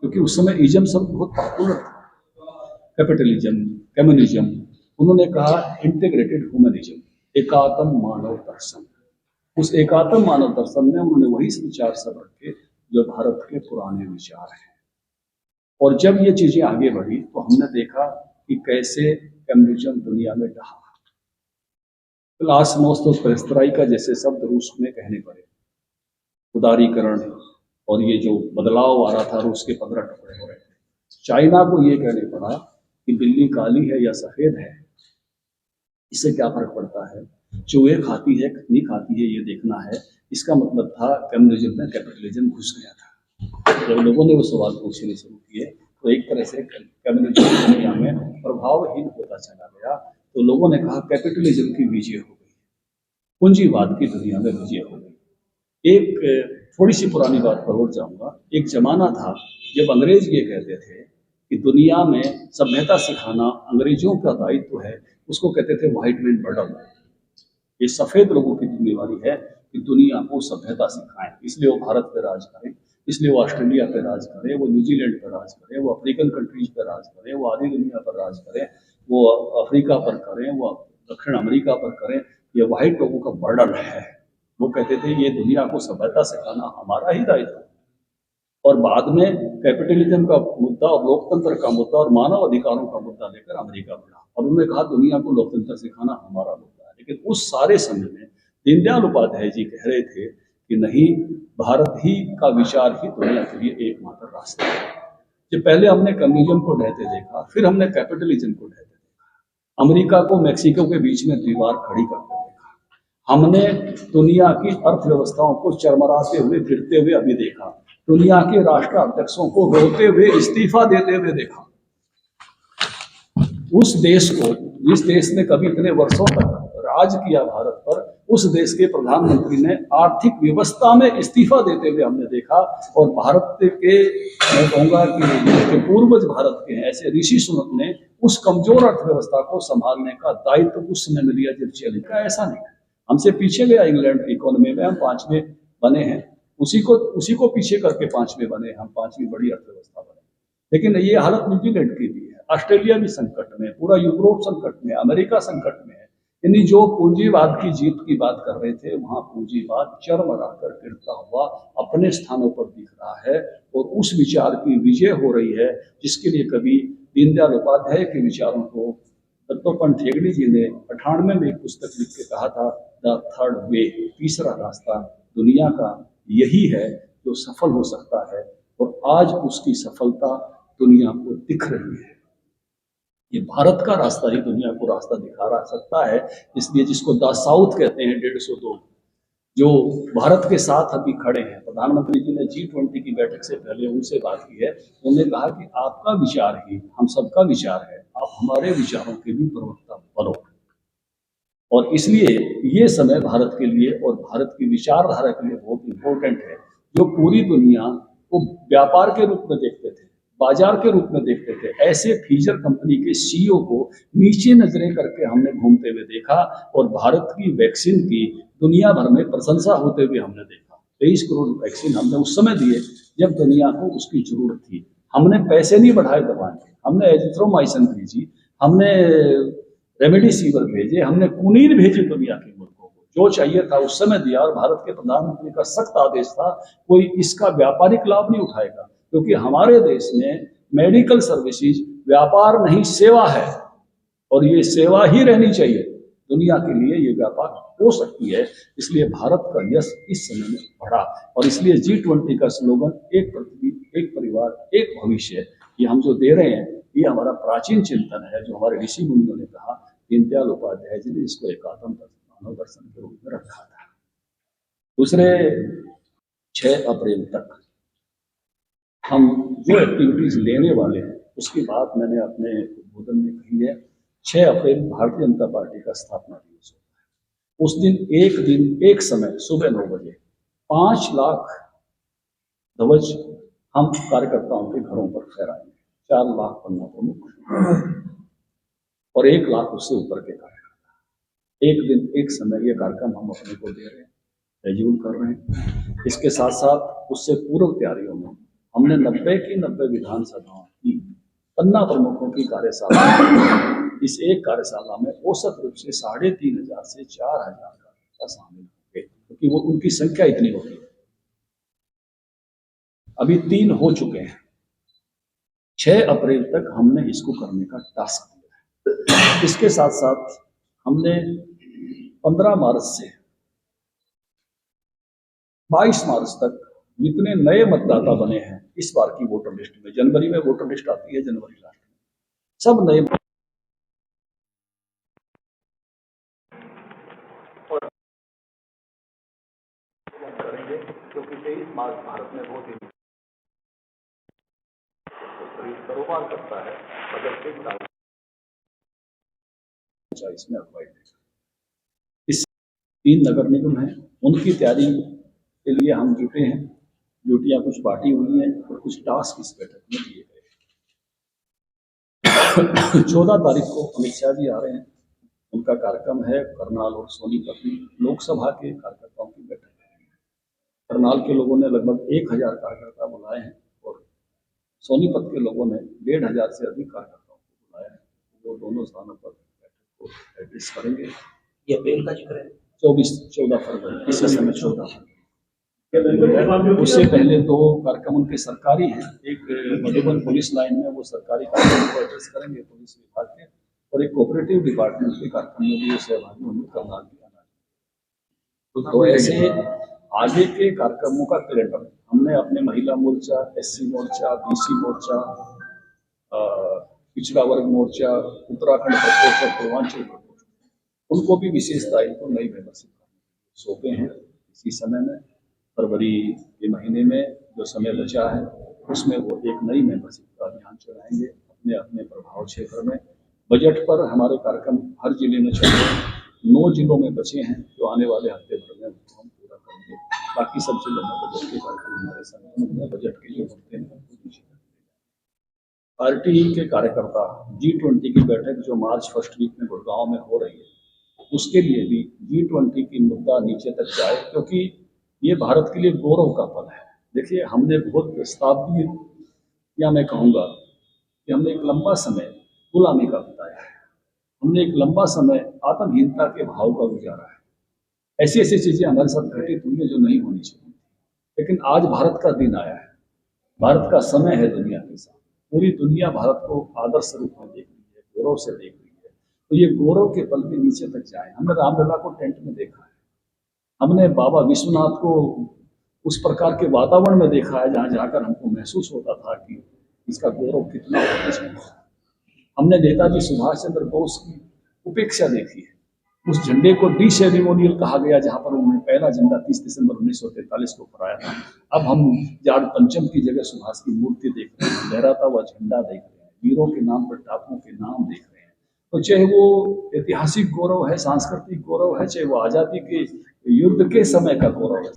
क्योंकि उस समय इज्म शब्द बहुत पॉपुलर था। कैपिटलिज्म, कम्युनिज्म, उन्होंने कहा इंटीग्रेटेड ह्यूमनिज्म, एकात्म मानव दर्शन। उस एकात्म मानव दर्शन में उन्होंने वही विचार सब रखे जो भारत के पुराने विचार हैं। और जब ये चीजें आगे बढ़ी तो हमने देखा कि कैसे कम्युनिज्म दुनिया में ढहा। क्लासनोस्त और पेरेस्ट्राइका जैसे शब्द रूस में कहने पड़े, उदारीकरण और ये जो बदलाव आ रहा था, रूस के 15 टुकड़े हो रहे थे। चाइना को ये कहने पड़ा कि बिल्ली काली है या सफेद है, इससे क्या फर्क पड़ता है, चूहे खाती है कितनी खाती है ये देखना है। इसका मतलब था कम्युनिज्म में कैपिटलिज्म घुस गया था। जब लोगों ने वो सवाल पूछने शुरू किए तो एक तरह से कम्युनिज्म दुनिया में प्रभावहीन होता चला गया। तो लोगों ने कहा कैपिटलिज्म की विजय हो गई, पूंजीवाद की दुनिया में विजय हो गई। एक थोड़ी सी पुरानी बात पर और जाऊंगा। एक जमाना था जब अंग्रेज ये कहते थे कि दुनिया में सभ्यता सिखाना अंग्रेजों का दायित्व है, उसको कहते थे व्हाइट मैन बर्डन। ये सफेद लोगों की जिम्मेवारी है कि दुनिया को सभ्यता सिखाएं, इसलिए वो भारत पे राज करें, इसलिए वो ऑस्ट्रेलिया पे राज करें, वो न्यूजीलैंड पे राज करें, वो अफ्रीकन कंट्रीज पे राज करें, वो आधी दुनिया पर राज करें, वो अफ्रीका पर करें, वो दक्षिण अमेरिका पर करें। ये व्हाइट लोगों का बर्डन है। वो कहते थे ये दुनिया को सभ्यता सिखाना हमारा ही दायित्व है। और बाद में कैपिटलिज्म का मुद्दा और लोकतंत्र का मुद्दा और मानव अधिकारों का मुद्दा लेकर अमेरिका बढ़ा और उन्होंने कहा दुनिया को लोकतंत्र सिखाना हमारा मुद्दा है। लेकिन उस सारे समय में दीनदयाल उपाध्याय जी कह रहे थे कि नहीं, भारत ही का विचार ही दुनिया के लिए एकमात्र रास्ता है। जो पहले हमने कम्युनिज्म को ढहते देखा, फिर हमने कैपिटलिज्म को ढहते देखा, अमेरिका को मैक्सिको के बीच में दीवार खड़ी करते देखा, हमने दुनिया की अर्थव्यवस्थाओं को चरमराते हुए गिरते हुए अभी देखा, दुनिया के राष्ट्राध्यक्षों को रोते हुए इस्तीफा देते हुए देखा। उस देश को, जिस देश ने कभी इतने वर्षों तक राज किया भारत पर, उस देश के प्रधानमंत्री ने आर्थिक व्यवस्था में इस्तीफा देते हुए हमने देखा। और भारत के, मैं कहूंगा कि जो पूर्वज भारत के हैं, ऐसे ऋषि सुनक ने उस कमजोर अर्थव्यवस्था को संभालने का दायित्व उस समय में लिया जब चले का। ऐसा नहीं, हमसे पीछे गया इंग्लैंड इकोनॉमी में, हम 5वें बने हैं, उसी को पीछे करके 5वें बने, हम 5वीं बड़ी अर्थव्यवस्था बने। लेकिन ये हालत न्यूजीलैंड की भी है, ऑस्ट्रेलिया भी संकट में, पूरा यूरोप संकट में, अमेरिका संकट में है। यानी जो पूंजीवाद की जीत की बात कर रहे थे, वहां पूंजीवाद चरमरा कर गिरता हुआ अपने स्थानों पर दिख रहा है और उस विचार की विजय हो रही है, जिसके लिए कभी दीनदयाल उपाध्याय के विचारों को दत्तोपंत ठेंगड़ी जी ने 98 में एक पुस्तक लिख के कहा था, द थर्ड वे, तीसरा रास्ता दुनिया का यही है जो सफल हो सकता है। और आज उसकी सफलता दुनिया को दिख रही है। ये भारत का रास्ता ही दुनिया को रास्ता दिखा रहा सकता है। इसलिए जिसको द साउथ कहते हैं, 150 लोग जो भारत के साथ अभी खड़े हैं, प्रधानमंत्री जी ने G20 की बैठक से पहले उनसे बात की है। उन्होंने कहा कि आपका विचार ही हम सबका विचार है, आप हमारे विचारों के भी प्रवक्ता बनो। और इसलिए ये समय भारत के लिए और भारत की विचारधारा के लिए बहुत इंपॉर्टेंट है। जो पूरी दुनिया को व्यापार के रूप में देखते थे, बाजार के रूप में देखते थे, ऐसे फीजर कंपनी के CEO को नीचे नजरें करके हमने घूमते हुए देखा। और भारत की वैक्सीन की दुनिया भर में प्रशंसा होते हुए हमने देखा। 23 करोड़ वैक्सीन हमने उस समय दिए जब दुनिया को उसकी जरूरत थी। हमने पैसे नहीं बढ़ाए दवाएं के, हमने एजिथ्रोमाइसिन भेजी, हमने रेमडेसिविर भेजे, हमने कुनीर भेजी दुनिया के मुल्कों को। जो चाहिए था उस समय दिया। और भारत के प्रधानमंत्री का सख्त आदेश था, कोई इसका व्यापारिक लाभ नहीं उठाएगा, क्योंकि हमारे देश में मेडिकल सर्विसेज व्यापार नहीं सेवा है और ये सेवा ही रहनी चाहिए। दुनिया के लिए ये व्यापार हो सकती है। इसलिए भारत का यश इस समय में बढ़ा और इसलिए G20 का स्लोगन एक पृथ्वी, एक परिवार, एक भविष्य, ये हम जो दे रहे हैं, ये हमारा प्राचीन चिंतन है जो हमारे ऋषि मुनियों ने कहा। दीनदयाल उपाध्याय जी ने इसको एकात्म मानव दर्शन के रूप में रखा था। दूसरे 6 अप्रैल तक हम जो एक्टिविटीज लेने वाले हैं उसकी बात मैंने अपने उद्बोधन में कही है। 6 अप्रैल भारतीय जनता पार्टी का स्थापना दिवस होता है। उस दिन एक समय सुबह 9 बजे 5 लाख ध्वज हम कार्यकर्ताओं के घरों पर फहराएंगे। 4 लाख पन्ना प्रमुख और 1 लाख उससे ऊपर के कार्यकर्ता। एक दिन एक समय ये कार्यक्रम हम अपने को दे रहे हैं, शेड्यूल कर रहे हैं। इसके साथ साथ उससे पूर्व तैयारियों में हमने 90 की 90 विधानसभाओं की 15 प्रमुखों की कार्यशाला, इस एक कार्यशाला में औसत रूप से 3500 से 4000 कार्यकर्ता शामिल होंगे, क्योंकि वो उनकी संख्या इतनी होती है। अभी 3 हो चुके हैं। 6 अप्रैल तक हमने इसको करने का टास्क दिया है। इसके साथ साथ हमने 15 मार्च से 22 मार्च तक जितने नए मतदाता बने हैं इस बार की वोटर लिस्ट में, जनवरी में वोटर लिस्ट आती है, जनवरी लास्ट में सब नए करेंगे, क्योंकि 23 मार्च भारत में वोट कारोबार करता है, बजट के इसमें अप्लाई इस 3 नगर निगम हैं, उनकी तैयारी के लिए हम जुटे हैं। ड्यूटियां कुछ बांटी हुई हैं और कुछ टास्क इस बैठक में दिए गए। 14 तारीख को अमित शाह जी आ रहे हैं, उनका कार्यक्रम है करनाल और सोनीपत में लोकसभा के कार्यकर्ताओं की बैठक है। करनाल के लोगों ने लगभग 1000 कार्यकर्ता बुलाए हैं और सोनीपत के लोगों ने 1500 से अधिक कार्यकर्ताओं को बुलाया है। वो दोनों स्थानों पर बैठक को एड्रेस करेंगे। ये अप्रैल का जिक्र है, 14 फरवरी, इस समय 14 फरवरी। उससे पहले 2 कार्यक्रम उनके सरकारी हैं, एक मधुबन पुलिस लाइन में वो सरकारी कार्यक्रम को एड्रेस करेंगे पुलिस विभाग के, और एक कोऑपरेटिव डिपार्टमेंट के कार्यक्रम में भी सहभागी होंगे करनाल भी आना। तो ऐसे आगे के कार्यक्रमों का कैलेंडर हमने अपने महिला मोर्चा, SC मोर्चा, BC मोर्चा, पिछड़ा वर्ग मोर्चा, उत्तराखंड प्रकोष्ठ और पूर्वांचल प्रकोष्ठ, उनको भी विशेष दायित्व नई मेंबरशिप सौंपे हैं। इसी समय में फरवरी के महीने में जो समय बचा है उसमें वो एक नई मेंबरशिप का अभियान चलाएंगे अपने अपने प्रभाव क्षेत्र में। बजट पर हमारे कार्यक्रम हर जिले में चल रहे हैं, 9 जिलों में बचे हैं जो आने वाले हफ्ते भर में उनको हम पूरा करेंगे। बाकी सब जिलों में बजट के कार्यक्रम हमारे संगठन में बजट के जो होते हैं पार्टी के कार्यकर्ता G20 की बैठक जो मार्च फर्स्ट वीक में गुड़गांव में हो रही है, उसके लिए भी G20 की मुद्दा नीचे तक जाए, क्योंकि ये भारत के लिए गौरव का पल है। देखिए, हमने बहुत शताब्दी, या मैं कहूँगा कि हमने एक लंबा समय गुलामी का बिताया है, हमने एक लंबा समय आत्महीनता के भाव का गुजारा है। ऐसी ऐसी चीज़ें हमारे साथ घटित हुई है जो नहीं होनी चाहिए, लेकिन आज भारत का दिन आया है, भारत का समय है दुनिया के साथ। पूरी दुनिया भारत को आदर्श रूप में देख रही है, गौरव से देख रही है, तो ये गौरव के पल भी नीचे तक जाए। हमने रामलला को टेंट में देखा है, हमने बाबा विश्वनाथ को उस प्रकार के वातावरण में देखा है जहाँ जाकर हमको महसूस होता था कि इसका गौरव कितना होना चाहिए। हमने नेताजी सुभाष चंद्र बोस की उपेक्षा देखी है, उस झंडे को डिसेरेमोनियल कहा गया जहाँ पर उन्होंने पहला झंडा 30 दिसंबर 1943 को फहराया था। अब हम जाड़ पंचम की जगह सुभाष की मूर्ति देख रहे हैं, लहराता हुआ झंडा देख रहे हैं, वीरों के नाम पर टापुओं के नाम देख रहे हैं। तो चाहे वो ऐतिहासिक गौरव है, सांस्कृतिक गौरव है, चाहे वो आज़ादी के युद्ध के समय का गौरव है।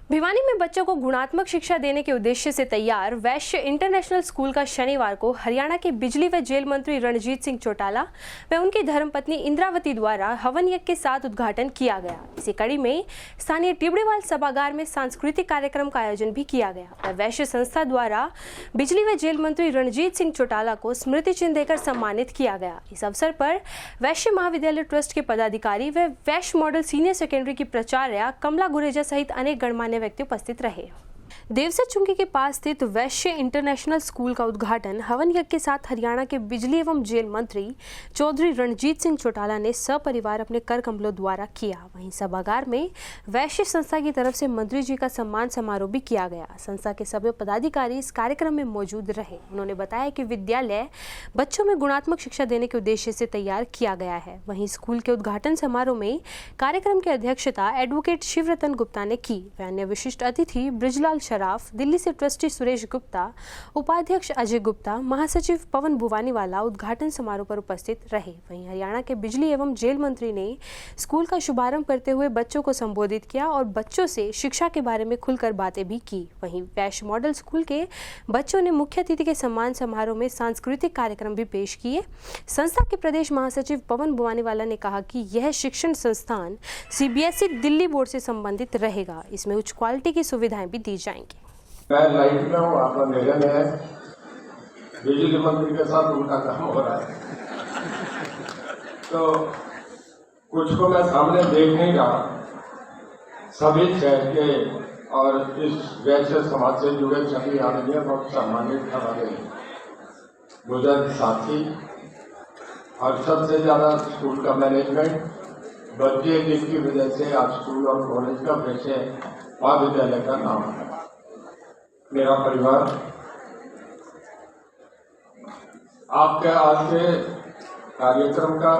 भिवानी में बच्चों को गुणात्मक शिक्षा देने के उद्देश्य से तैयार वैश्य इंटरनेशनल स्कूल का शनिवार को हरियाणा के बिजली व जेल मंत्री रणजीत सिंह चौटाला व उनकी धर्मपत्नी इंद्रावती द्वारा हवन यज्ञ के साथ उद्घाटन किया गया। इसी कड़ी में स्थानीय टिबड़ीवाल सभागार में सांस्कृतिक कार्यक्रम का आयोजन भी किया गया। वैश्य संस्था द्वारा बिजली व जेल मंत्री रणजीत सिंह चौटाला को स्मृति चिन्ह देकर सम्मानित किया गया। इस अवसर पर वैश्य महाविद्यालय ट्रस्ट के पदाधिकारी व वैश्य मॉडल सीनियर सेकेंडरी की प्राचार्य कमला गुरेजा सहित अनेक गणमान्य व्यक्ति उपस्थित रहे। देवसर चुंगी के पास स्थित वैश्य इंटरनेशनल स्कूल का उद्घाटन हवन यज्ञ के साथ हरियाणा के बिजली एवं जेल मंत्री चौधरी रणजीत सिंह चौटाला ने सपरिवार अपने कर कमलों द्वारा किया। वहीं सभागार में वैश्य संस्था की तरफ से मंत्री जी का सम्मान समारोह भी किया गया। संस्था के सभी पदाधिकारी इस कार्यक्रम में मौजूद रहे। उन्होंने बताया कि विद्यालय बच्चों में गुणात्मक शिक्षा देने के उद्देश्य से तैयार किया गया है। वहीं स्कूल के उद्घाटन समारोह में कार्यक्रम की अध्यक्षता एडवोकेट शिवरतन गुप्ता ने की। अन्य विशिष्ट अतिथि ब्रिजलाल शराफ, दिल्ली से ट्रस्टी सुरेश गुप्ता, उपाध्यक्ष अजय गुप्ता, महासचिव पवन भुवानीवाला उद्घाटन समारोह पर उपस्थित रहे। वहीं हरियाणा के बिजली एवं जेल मंत्री ने स्कूल का शुभारंभ करते हुए बच्चों को संबोधित किया और बच्चों से शिक्षा के बारे में खुलकर बातें भी की। वहीं वैश्य मॉडल स्कूल के बच्चों ने मुख्य अतिथि के सम्मान समारोह में सांस्कृतिक कार्यक्रम भी पेश किए। संस्था के प्रदेश महासचिव पवन भुवानीवाला ने कहा कि यह शिक्षण संस्थान CBSE दिल्ली बोर्ड से संबंधित रहेगा। इसमें उच्च क्वालिटी की सुविधाएं भी दी जाएंगी। मैं लाइट में हूँ, आपका मेले में है, बिजली मंत्री के साथ उनका काम हो रहा है, तो कुछ को मैं सामने देख नहीं रहा। सभी शहर के और इस वैश्य समाज से जुड़े सभी आदमी बहुत सम्मानित हमारे बुजुर्ग साथी और सबसे ज्यादा स्कूल का मैनेजमेंट, बच्चे जिसकी वजह से आज स्कूल और कॉलेज का वैसे महाविद्यालय का नाम है। मेरा परिवार आपके आज के कार्यक्रम का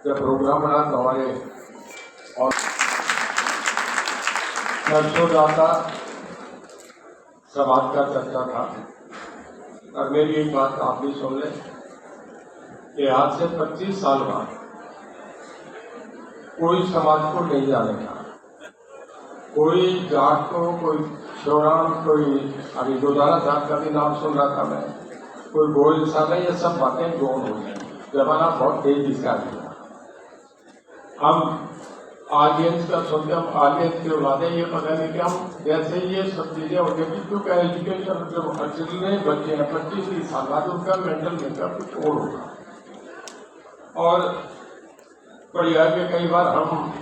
जो प्रोग्राम बना हमारे और नर्सोदाता समाज का चर्चा था। और मेरी एक बात आप भी सुन लें कि आज से 25 साल बाद कोई समाज को नहीं जानेगा, कोई जाट को, कोई शोराम, कोई अभी गुजारा साहब का भी नाम सुन रहा था मैं, कोई गोल साहब, ये सब बातें गौण हो गई। जमाना बहुत तेजी से आ गया। हम ऑडियंस का सुनते, हम ऑडियंस के औलादे, ये पता नहीं कि हम जैसे ये सब चीजें हो गई क्योंकि एजुकेशन जो एक्चुअली बच्चे हैं 25-30 साल बाद उनका मेंटल मेकअप कुछ और होगा। और बढ़िया कि कई बार हम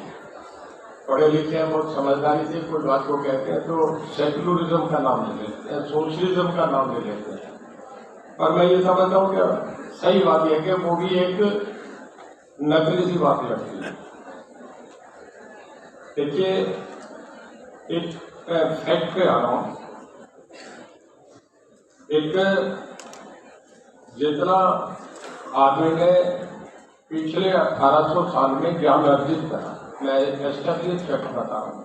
पढ़े लिखे हैं, बहुत समझदारी से कोई बात को कहते हैं तो सेकुलरिज्म का नाम ले लेते हैं, सोशलिज्म का नाम ले लेते हैं। और मैं ये समझता हूँ कि सही बात यह कि वो भी एक नकली सी बात लगती है। देखिए, एक फैक्ट पे आ रहा हूं, एक जितना आदमी ने पिछले 1800 साल में ज्ञान अर्जित करा, मैं एस्टेब्लिश फैक्ट बता रहा हूँ,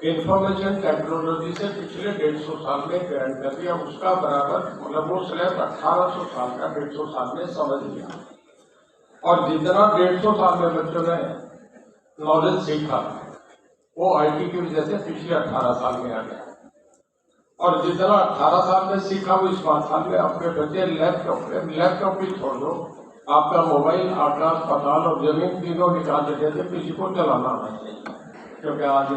इंफॉर्मेशन टेक्नोलॉजी से पिछले 150 साल में ग्रहण कर दिया, उसका बराबर मतलब वो स्लैब 1800 साल का 150 साल में समझ लिया। और जितना 150 साल में बच्चों ने नॉलेज सीखा वो IT की वजह से पिछले 18 साल में आ गया। और जितना 18 साल में सीखा वो इस 5 साल में आपके बच्चे लैपटॉप भी छोड़ दो, आपका मोबाइल, आकाश, पाताल और जमीन तीनों निकाल देते थे, किसी को चलाना आना चाहिए। क्योंकि आज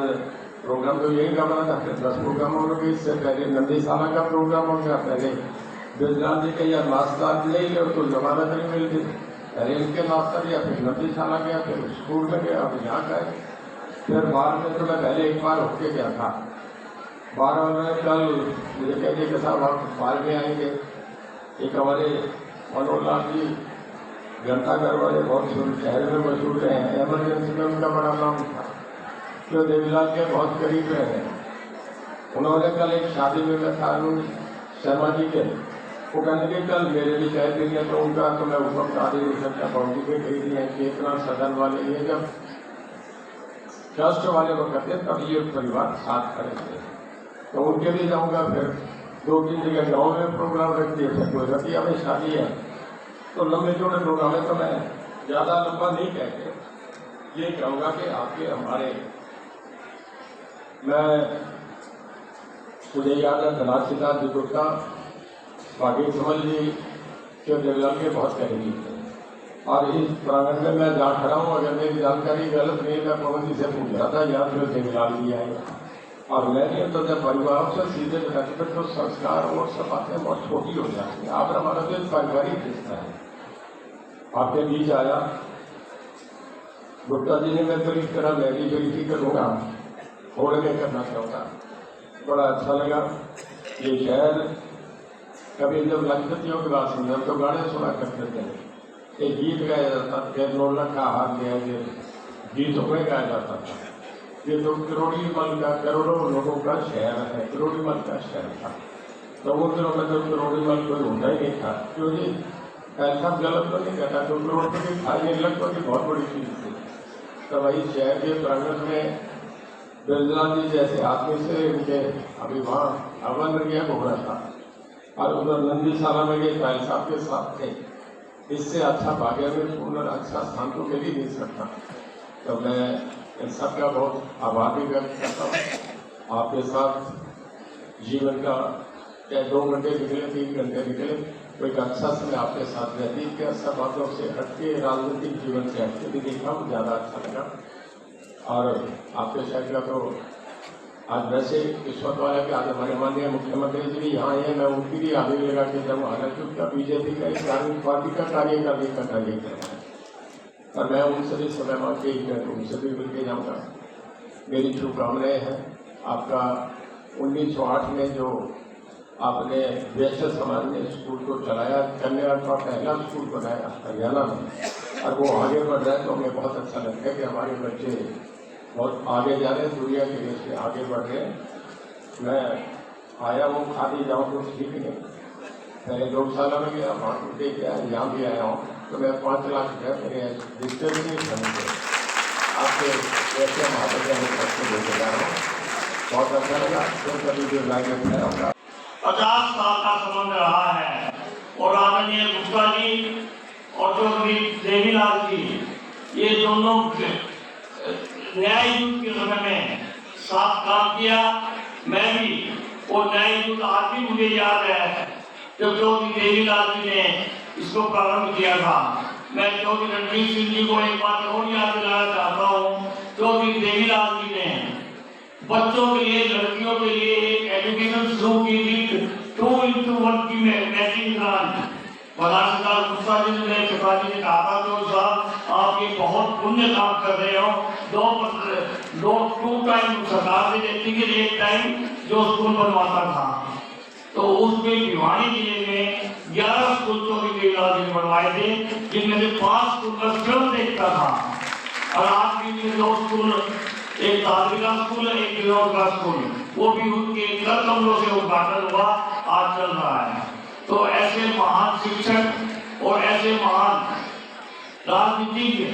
प्रोग्राम तो यही का बना था, 10 प्रोग्राम हो गए, इससे पहले नंदीशाला का प्रोग्राम हो गया, पहले बिजलाल जी के या नाश्ता नहीं ले तो जमानत नहीं मिलती, पहले इनके नाश्ता लिया, फिर नंदीशाला गया, फिर स्कूल में गया, अब यहाँ गए, फिर बाहर में तो मैं पहले एक बार होके गया था। 12 में कल मुझे कहते कि साहब आप बाहर में आएंगे। एक हमारे मनोहर लाल जी घंटाघर वाले बहुत शहर में मशहूर हैं, एमरजेंसी में उनका बड़ा नाम था, जो देवीलाल के बहुत करीब रहे। उन्होंने कल एक शादी में मैं था शर्मा जी के, वो कहने के कल मेरे भी कह देंगे तो उनका तो मैं ऊपर का नहीं सकता, बाउंड्री पे कही दिए कि इतना सदन वाले ये जब ट्रस्ट वाले लोग कहते हैं तब ये परिवार साथ करेंगे, तो उनके लिए जाऊँगा। फिर 2-3 जगह गाँव में प्रोग्राम रख दिए, फिर कोई रतिया में शादी है, तो लंबे चौड़े प्रोग्राम है, तो मैं ज़्यादा लंबा नहीं कहते ये कहूँगा कि आपके हमारे मैं मुझे याद है धनाज सिद्धार्थ जी गुप्ता, बागी समल जी के देवलाल के बहुत करीबी थे। और इस प्रांगण में मैं जहाँ खड़ा हूँ, अगर मेरी जानकारी गलत नहीं, मैं पवन जी से पूछ रहा था यार फिर देवलाल जी आए और मैंने तो जब परिवार से सीधे बैठे तो संस्कार और सब बातें बहुत छोटी हो जाती हैं। आप हमारा तो पारिवारिक रिश्ता है, आपके बीच आया गुप्ता जी ने, मैं तो इस तरह मैं भी बेनती करूँगा, थोड़े में करना चाहूँगा, बड़ा अच्छा लगा। ये शहर कभी जब लखपतियों की बात सुनते तो गाने सुना करते थे, एक गीत गाया जाता था, कैरोला का हाथ गया, गीत में गाया जाता था। ये तो करोड़ीमल का, करोड़ों लोगों का शहर है, करोड़ीमल का शहर था। तो उन दिनों में तो करोड़ीमल कोई होता ही नहीं था, क्योंकि ऐसा गलत तो नहीं कहता, तो करोड़पति खाई नहीं, लखपति बहुत बड़ी चीज थी। तो वही शहर के प्रांगण में ब्रजलाल जी जैसे आदमी से उनके अभी वहाँ अवन गया हो रहा था और उधर नंदीशाला में गए पायल साहब के साथ थे। इससे अच्छा भाग्य में पूर्ण अच्छा स्थान तो मिल ही नहीं सकता। तो मैं इन सबका बहुत आभार भी व्यक्त करता हूँ। आपके साथ जीवन का चाहे 2 घंटे निकले 3 घंटे निकले, तो एक अच्छा समय आपके साथ व्यतीत किया। सब बातों से हटके राजनीतिक जीवन से हटके भी देखा, ज़्यादा अच्छा लगा। और आपके शहर का तो आज वैसे किस्मत वाला कि आज हमारे माननीय मुख्यमंत्री जी भी यहाँ हैं। मैं उनकी भी आगे लगा के जब हालांकि उनका बीजेपी का एक धार्मिक पार्टी का कार्य करने का कार्य कर रहा है और मैं उनसे भी समय मांग के उनसे भी मिल के जाऊँगा। मेरी शुभकामनाएँ हैं। आपका 1908 में जो आपने वैश्य समाज में स्कूल को चलाया, कन्या का पहला स्कूल बनाया हरियाणा में, और वो आगे बढ़ रहा है, तो हमें बहुत अच्छा लगता है कि हमारे बच्चे बहुत आगे जा रहे हैं, दुनिया के देश में आगे बढ़ रहे हैं। मैं आया हूँ, खाली जाऊँ तो ठीक नहीं, पहले गौशाला में गया, वहाँ को देख गया, यहाँ भी आया हूँ। तो मैं 5 लाख रुपया मेरे रिश्ते नहीं समझते आपके वैसे महाराजा में बच्चे लेके जा रहा हूँ। बहुत अच्छा लगा। फिर कभी जो लाइक है होगा 50 साल का संबंध रहा है और आदरणीय गुप्ता जी और चौधरी देवीलाल जी, ये दोनों न्याय युद्ध के समय में साथ काम किया। मैं भी और न्याय युद्ध आज भी मुझे याद है जब चौधरी देवीलाल जी ने इसको प्रारंभ किया था। मैं चौधरी रणजीत सिंह जी को एक बात और याद दिलाना चाहता हूँ। चौधरी देवीलाल जी ने बच्चों के लिए, लड़कियों के लिए एक एजुकेशन शुरू की थी, 2x1 की मैचिंग ग्रांट। सरदार गुप्ता जी ने पिताजी ने कहा था तो साहब आप ये बहुत पुण्य काम कर रहे हो, 2 टाइम सरकार ने देती है, 1 टाइम जो स्कूल बनवाता था। तो उसमें भिवानी जिले में 11 स्कूल चौधरी देवीलाल जी ने बनवाए थे, जिनमें से 5 स्कूल का स्वयं देखता था। और आज भी 2 स्कूल, एक तालविका स्कूल है, एक विनोद का स्कूल, वो भी उनके कल कमरों से उद्घाटन हुआ, आज चल रहा है। तो ऐसे महान शिक्षक और ऐसे महान राजनीतिज्ञ,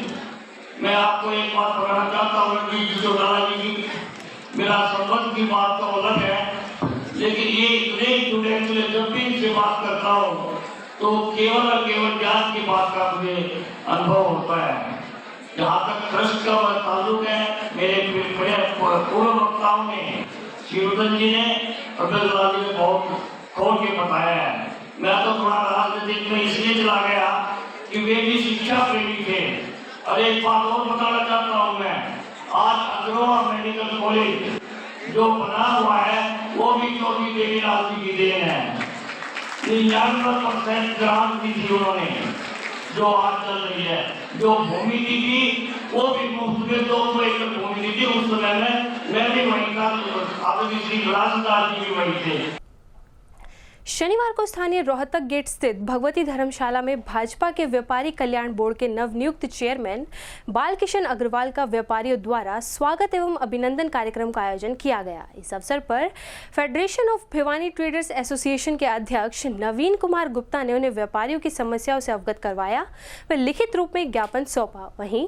मैं आपको एक बात बताना चाहता हूँ कि चौटाला जी की मेरा संबंध की बात तो अलग है, लेकिन ये इतने जुड़े जुड़े जब भी इनसे बात करता हूँ तो केवल और केवल ज्ञान की बात का मुझे अनुभव होता है। जहाँ तक ट्रस्ट का ताल्लुक है, मेरे पूर्व वक्ताओं ने, शिवरतन जी ने और ब्रजलाल जी ने बहुत खोल के बताया है। मैं तो थोड़ा राजनीतिक में इसलिए चला गया कि वे भी शिक्षा प्रेमी थे। और एक बात और बताना चाहता हूँ मैं, आज अग्रवा मेडिकल कॉलेज जो बना हुआ है वो भी चौधरी देवीलाल जी की देन है। 99% ग्रांट दी थी उन्होंने, जो आज चल रही है। जो भूमि दी थी वो भी मुफ्त में 200 एकड़ भूमि दी थी। उस समय में मैं भी वहीं था, आदरणीय श्री विलासदास जी भी वहीं थे। शनिवार को स्थानीय रोहतक गेट स्थित भगवती धर्मशाला में भाजपा के व्यापारी कल्याण बोर्ड के नवनियुक्त चेयरमैन बालकिशन अग्रवाल का व्यापारियों द्वारा स्वागत एवं अभिनंदन कार्यक्रम का आयोजन किया गया। इस अवसर पर federation of Bhiwani traders association के अध्यक्ष नवीन कुमार गुप्ता ने उन्हें व्यापारियों की समस्याओं से अवगत करवाया व लिखित रूप में ज्ञापन सौंपा। वहीं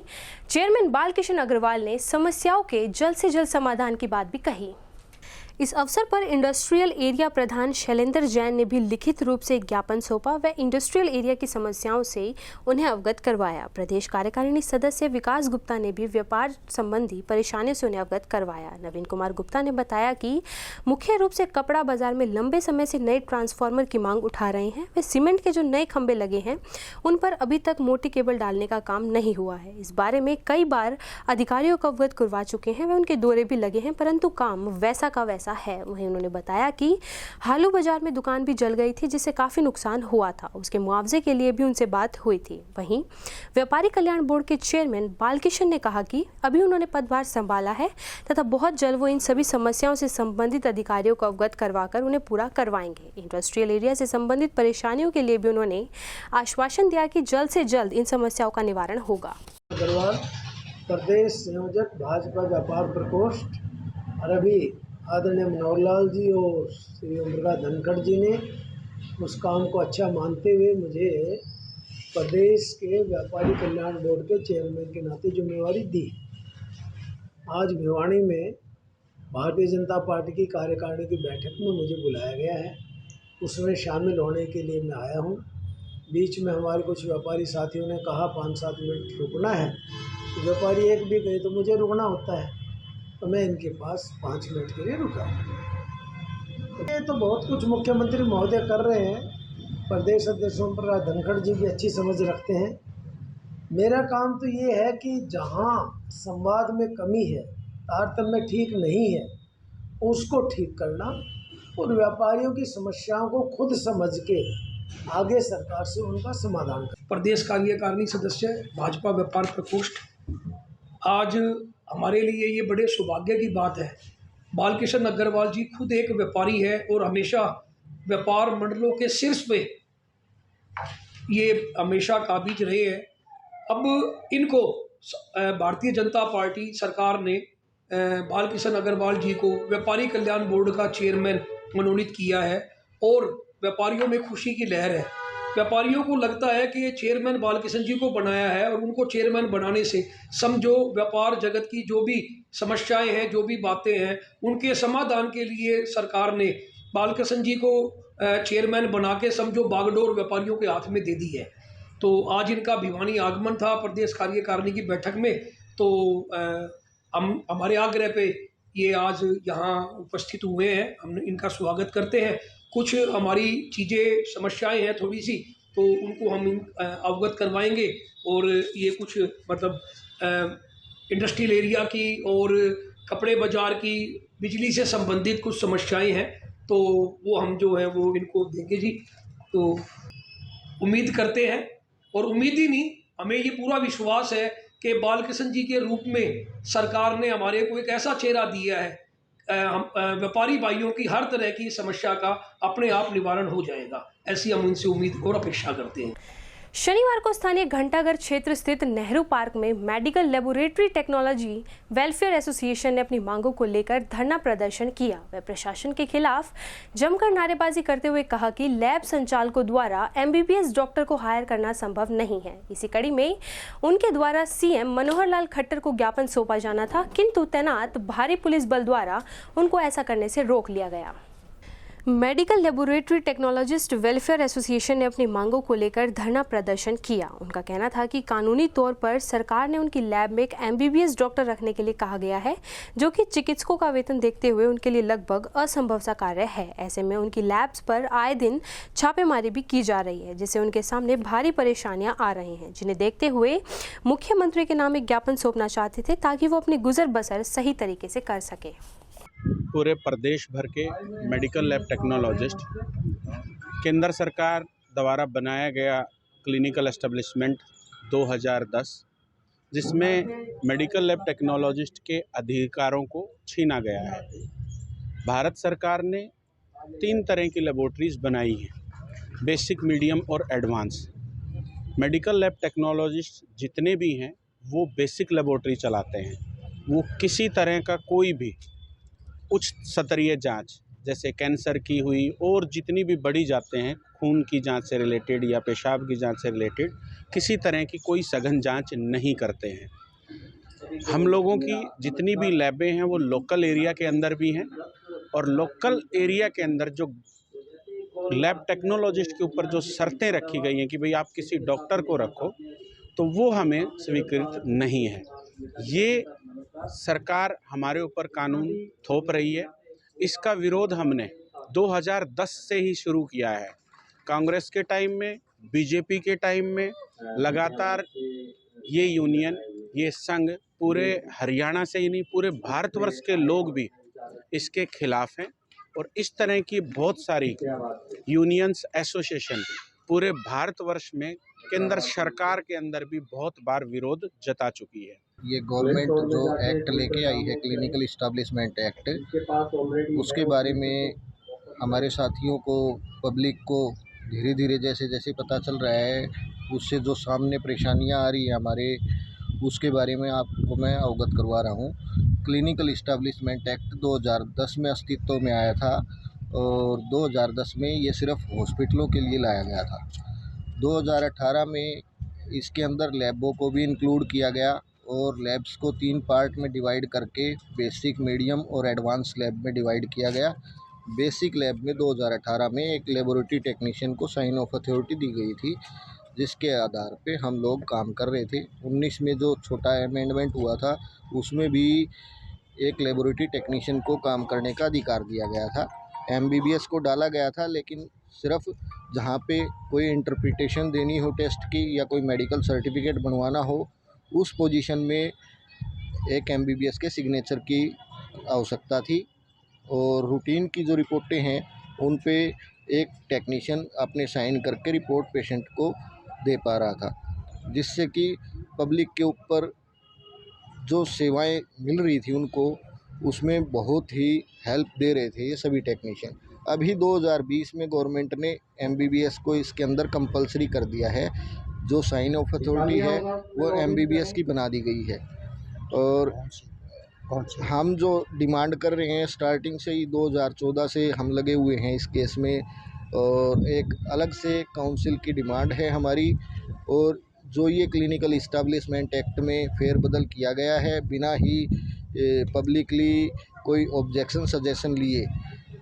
चेयरमैन बालकिशन अग्रवाल ने समस्याओं के जल्द से जल्द समाधान की बात भी कही। इस अवसर पर इंडस्ट्रियल एरिया प्रधान शैलेंद्र जैन ने भी लिखित रूप से एक ज्ञापन सौंपा व इंडस्ट्रियल एरिया की समस्याओं से उन्हें अवगत करवाया। प्रदेश कार्यकारिणी सदस्य विकास गुप्ता ने भी व्यापार संबंधी परेशानियों से उन्हें अवगत करवाया। नवीन कुमार गुप्ता ने बताया कि मुख्य रूप से कपड़ा बाजार में लंबे समय से नए ट्रांसफार्मर की मांग उठा रहे हैं। वे सीमेंट के जो नए खंभे लगे हैं उन पर अभी तक मोटी केबल डालने का काम नहीं हुआ है। इस बारे में कई बार अधिकारियों को अवगत करवा चुके हैं व उनके दौरे भी लगे हैं, परंतु काम वैसा का वैसा है। वहीं उन्होंने बताया कि हालू बाजार में दुकान भी जल गई थी जिससे काफी नुकसान हुआ था, उसके मुआवजे के लिए भी उनसे बात हुई थी। वहीं व्यापारी कल्याण बोर्ड के चेयरमैन बालकिशन ने कहा कि अभी उन्होंने पदभार संभाला है तथा बहुत जल्द वो इन सभी समस्याओं से संबंधित अधिकारियों को अवगत करवाकर उन्हें पूरा करवाएंगे। इंडस्ट्रियल एरिया से संबंधित परेशानियों के लिए भी उन्होंने आश्वासन दिया कि जल्द से जल्द इन समस्याओं का निवारण होगा। प्रदेश संयोजक भाजपा व्यापार प्रकोष्ठ और अभी आदरणीय मनोहर लाल जी और श्री ओम प्रकाश धनखड़ जी ने उस काम को अच्छा मानते हुए मुझे प्रदेश के व्यापारी कल्याण बोर्ड के चेयरमैन के नाते जिम्मेवारी दी। आज भिवानी में भारतीय जनता पार्टी की कार्यकारिणी की बैठक में मुझे बुलाया गया है, उसमें शामिल होने के लिए मैं आया हूँ। बीच में हमारे कुछ व्यापारी साथियों ने कहा 5-7 मिनट रुकना है, तो व्यापारी एक भी गए तो मुझे रुकना होता है, तो मैं इनके पास 5 मिनट के लिए रुका। ये तो बहुत कुछ मुख्यमंत्री महोदय कर रहे हैं, प्रदेश अध्यक्ष ओम प्रकाश धनखड़ जी भी अच्छी समझ रखते हैं। मेरा काम तो ये है कि जहाँ संवाद में कमी है, तारतम्य ठीक नहीं है, उसको ठीक करना और व्यापारियों की समस्याओं को खुद समझ के आगे सरकार से उनका समाधान करना। प्रदेश कार्यकारिणी सदस्य भाजपा व्यापार प्रकोष्ठ, आज हमारे लिए ये बड़े सौभाग्य की बात है। बालकिशन अग्रवाल जी खुद एक व्यापारी है और हमेशा व्यापार मंडलों के शीर्ष पे ये हमेशा काबिज रहे हैं। अब इनको भारतीय जनता पार्टी सरकार ने बालकिशन अग्रवाल जी को व्यापारी कल्याण बोर्ड का चेयरमैन मनोनीत किया है और व्यापारियों में खुशी की लहर है। व्यापारियों को लगता है कि ये चेयरमैन बालकिशन जी को बनाया है और उनको चेयरमैन बनाने से समझो व्यापार जगत की जो भी समस्याएं हैं, जो भी बातें हैं, उनके समाधान के लिए सरकार ने बालकिशन जी को चेयरमैन बना के समझो बागडोर व्यापारियों के हाथ में दे दी है। तो आज इनका भिवानी आगमन था प्रदेश कार्यकारिणी की बैठक में, तो हम हमारे आग्रह पे ये आज यहाँ उपस्थित हुए हैं। हम इनका स्वागत करते हैं। कुछ हमारी चीज़ें समस्याएं हैं थोड़ी सी, तो उनको हम अवगत करवाएंगे और ये कुछ मतलब इंडस्ट्रियल एरिया की और कपड़े बाज़ार की, बिजली से संबंधित कुछ समस्याएं हैं, तो वो हम जो है वो इनको देंगे जी। तो उम्मीद करते हैं, और उम्मीद ही नहीं, हमें ये पूरा विश्वास है कि बालकिशन जी के रूप में सरकार ने हमारे को एक ऐसा चेहरा दिया है, व्यापारी भाइयों की हर तरह की समस्या का अपने आप निवारण हो जाएगा, ऐसी हम उनसे उम्मीद और अपेक्षा करते हैं। शनिवार को स्थानीय घंटाघर क्षेत्र स्थित नेहरू पार्क में medical laboratory technology welfare association ने अपनी मांगों को लेकर धरना प्रदर्शन किया। वे प्रशासन के खिलाफ जमकर नारेबाजी करते हुए कहा कि लैब संचालकों द्वारा एमबीबीएस डॉक्टर को हायर करना संभव नहीं है। इसी कड़ी में उनके द्वारा सीएम मनोहर लाल खट्टर को ज्ञापन सौंपा जाना था, किंतु तैनात भारी पुलिस बल द्वारा उनको ऐसा करने से रोक लिया गया। Medical laboratory technologist welfare association ने अपनी मांगों को लेकर धरना प्रदर्शन किया। उनका कहना था कि कानूनी तौर पर सरकार ने उनकी लैब में एक एमबीबीएस डॉक्टर रखने के लिए कहा गया है, जो कि चिकित्सकों का वेतन देखते हुए उनके लिए लगभग असंभव सा कार्य है। ऐसे में उनकी लैब्स पर आए दिन छापेमारी भी की जा रही है, जिससे उनके सामने भारी परेशानियां आ रही हैं, जिन्हें देखते हुए मुख्यमंत्री के नाम एक ज्ञापन सौंपना चाहते थे ताकि वो अपनी गुजर बसर सही तरीके से कर सके। पूरे प्रदेश भर के मेडिकल लैब टेक्नोलॉजिस्ट केंद्र सरकार द्वारा बनाया गया क्लिनिकल एस्टेब्लिशमेंट 2010, जिसमें मेडिकल लैब टेक्नोलॉजिस्ट के अधिकारों को छीना गया है। भारत सरकार ने 3 तरह की लेबोरेटरीज बनाई हैं, बेसिक, मीडियम और एडवांस। मेडिकल लैब टेक्नोलॉजिस्ट जितने भी हैं वो बेसिक लेबोरेटरी चलाते हैं। वो किसी तरह का कोई भी उच्च स्तरीय जांच, जैसे कैंसर की हुई और जितनी भी बड़ी जाते हैं, खून की जांच से रिलेटेड या पेशाब की जांच से रिलेटेड, किसी तरह की कोई सघन जांच नहीं करते हैं। हम लोगों की जितनी भी लैबें हैं वो लोकल एरिया के अंदर भी हैं, और लोकल एरिया के अंदर जो लैब टेक्नोलॉजिस्ट के ऊपर जो शर्तें रखी गई हैं कि भाई आप किसी डॉक्टर को रखो, तो वो हमें स्वीकृत नहीं है। ये सरकार हमारे ऊपर कानून थोप रही है। इसका विरोध हमने 2010 से ही शुरू किया है। कांग्रेस के टाइम में, बीजेपी के टाइम में लगातार ये यूनियन, ये संघ पूरे हरियाणा से ही नहीं पूरे भारतवर्ष के लोग भी इसके खिलाफ हैं, और इस तरह की बहुत सारी यूनियंस, एसोसिएशन पूरे भारतवर्ष में केंद्र सरकार के अंदर भी बहुत बार विरोध जता चुकी है। ये गवर्नमेंट जो एक्ट लेके आई है, क्लिनिकल इस्टेब्लिशमेंट एक्ट, उसके बारे में हमारे साथियों को, पब्लिक को धीरे धीरे जैसे जैसे पता चल रहा है, उससे जो सामने परेशानियां आ रही है हमारे, उसके बारे में आपको मैं अवगत करवा रहा हूँ। क्लिनिकल इस्टेब्लिशमेंट एक्ट 2010 में अस्तित्व में आया था, और 2010 में ये सिर्फ हॉस्पिटलों के लिए लाया गया था। 2018 में इसके अंदर लैबों को भी इंक्लूड किया गया, और लैब्स को 3 पार्ट में डिवाइड करके बेसिक, मीडियम और एडवांस लैब में डिवाइड किया गया। बेसिक लैब में 2018 में एक लेबोरेटरी टेक्नीशियन को साइन ऑफ अथॉरिटी दी गई थी, जिसके आधार पे हम लोग काम कर रहे थे। 19 में जो छोटा अमेंडमेंट हुआ था उसमें भी एक लेबोरेटरी टेक्नीशियन को काम करने का अधिकार दिया गया था। MBBS को डाला गया था, लेकिन सिर्फ जहाँ पे कोई इंटरप्रिटेशन देनी हो टेस्ट की या कोई मेडिकल सर्टिफिकेट बनवाना हो, उस पोजीशन में एक MBBS के सिग्नेचर की आवश्यकता थी। और रूटीन की जो रिपोर्टें हैं उन पे एक टेक्नीशियन अपने साइन करके रिपोर्ट पेशेंट को दे पा रहा था, जिससे कि पब्लिक के ऊपर जो सेवाएं मिल रही थी उनको, उसमें बहुत ही हेल्प दे रहे थे ये सभी टेक्नीशियन। अभी 2020 में गवर्नमेंट ने MBBS को इसके अंदर कंपलसरी कर दिया है। जो साइन ऑफ अथॉरिटी है वो MBBS की बना दी गई है। और हम जो डिमांड कर रहे हैं, स्टार्टिंग से ही 2014 से हम लगे हुए हैं इस केस में, और एक अलग से काउंसिल की डिमांड है हमारी। और जो ये क्लिनिकल इस्टेब्लिशमेंट एक्ट में फेरबदल किया गया है बिना ही पब्लिकली कोई ऑब्जेक्शन सजेशन लिए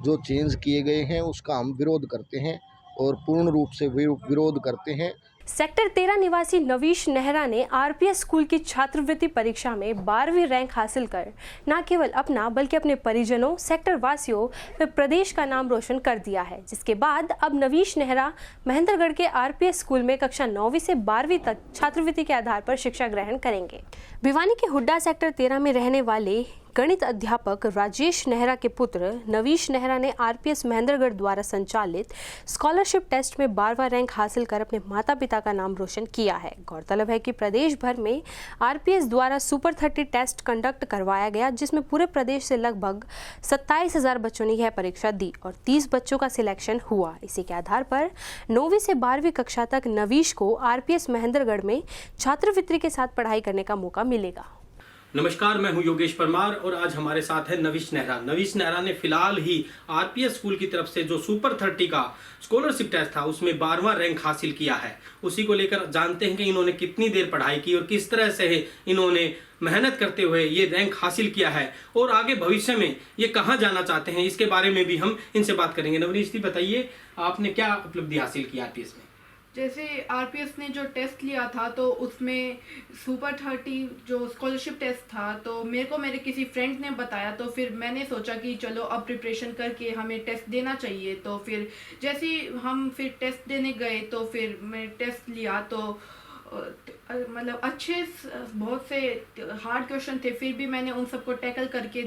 जो चेंज किए गए हैं, उसका हम विरोध करते हैं और पूर्ण रूप से विरोध करते हैं। सेक्टर 13 निवासी नवीश नेहरा ने RPS स्कूल की छात्रवृत्ति परीक्षा में 12वीं रैंक हासिल कर न केवल अपना बल्कि अपने परिजनों, सेक्टर वासियों व प्रदेश का नाम रोशन कर दिया है, जिसके बाद अब नवीश नेहरा महेंद्रगढ़ के RPS स्कूल में कक्षा 9वीं से 12वीं तक छात्रवृत्ति के आधार पर शिक्षा ग्रहण करेंगे। भिवानी के हुड्डा सेक्टर 13 में रहने वाले गणित अध्यापक राजेश नेहरा के पुत्र नवीश नेहरा ने RPS महेंद्रगढ़ द्वारा संचालित स्कॉलरशिप टेस्ट में 12वां रैंक हासिल कर अपने माता पिता का नाम रोशन किया है। गौरतलब है कि प्रदेश भर में RPS द्वारा सुपर 30 टेस्ट कंडक्ट करवाया गया, जिसमें पूरे प्रदेश से लगभग 27,000 बच्चों ने यह परीक्षा दी और 30 बच्चों का सिलेक्शन हुआ। इसी के आधार पर 9वीं से 12वीं कक्षा तक नवीश को RPS महेंद्रगढ़ में छात्रवृत्ति के साथ पढ़ाई करने का मौका मिलेगा। नमस्कार, मैं हूं योगेश परमार और आज हमारे साथ है नवीश नेहरा। नवीश नेहरा ने फिलहाल ही RPS स्कूल की तरफ से जो सुपर 30 का स्कॉलरशिप टेस्ट था उसमें 12वां रैंक हासिल किया है। उसी को लेकर जानते हैं कि इन्होंने कितनी देर पढ़ाई की और किस तरह से इन्होंने मेहनत करते हुए ये रैंक हासिल किया है और आगे भविष्य में ये कहाँ जाना चाहते हैं, इसके बारे में भी हम इनसे बात करेंगे। नवनीश जी बताइए, आपने क्या उपलब्धि हासिल की RPS में? जैसे RPS ने जो टेस्ट लिया था तो उसमें सुपर 30 जो स्कॉलरशिप टेस्ट था, तो मेरे को मेरे किसी फ्रेंड ने बताया, तो फिर मैंने सोचा कि चलो अब प्रिपरेशन करके हमें टेस्ट देना चाहिए। तो फिर जैसे हम फिर टेस्ट देने गए तो फिर मैं टेस्ट लिया तो मतलब अच्छे बहुत से हार्ड क्वेश्चन थे, फिर भी मैंने उन सबको टैकल करके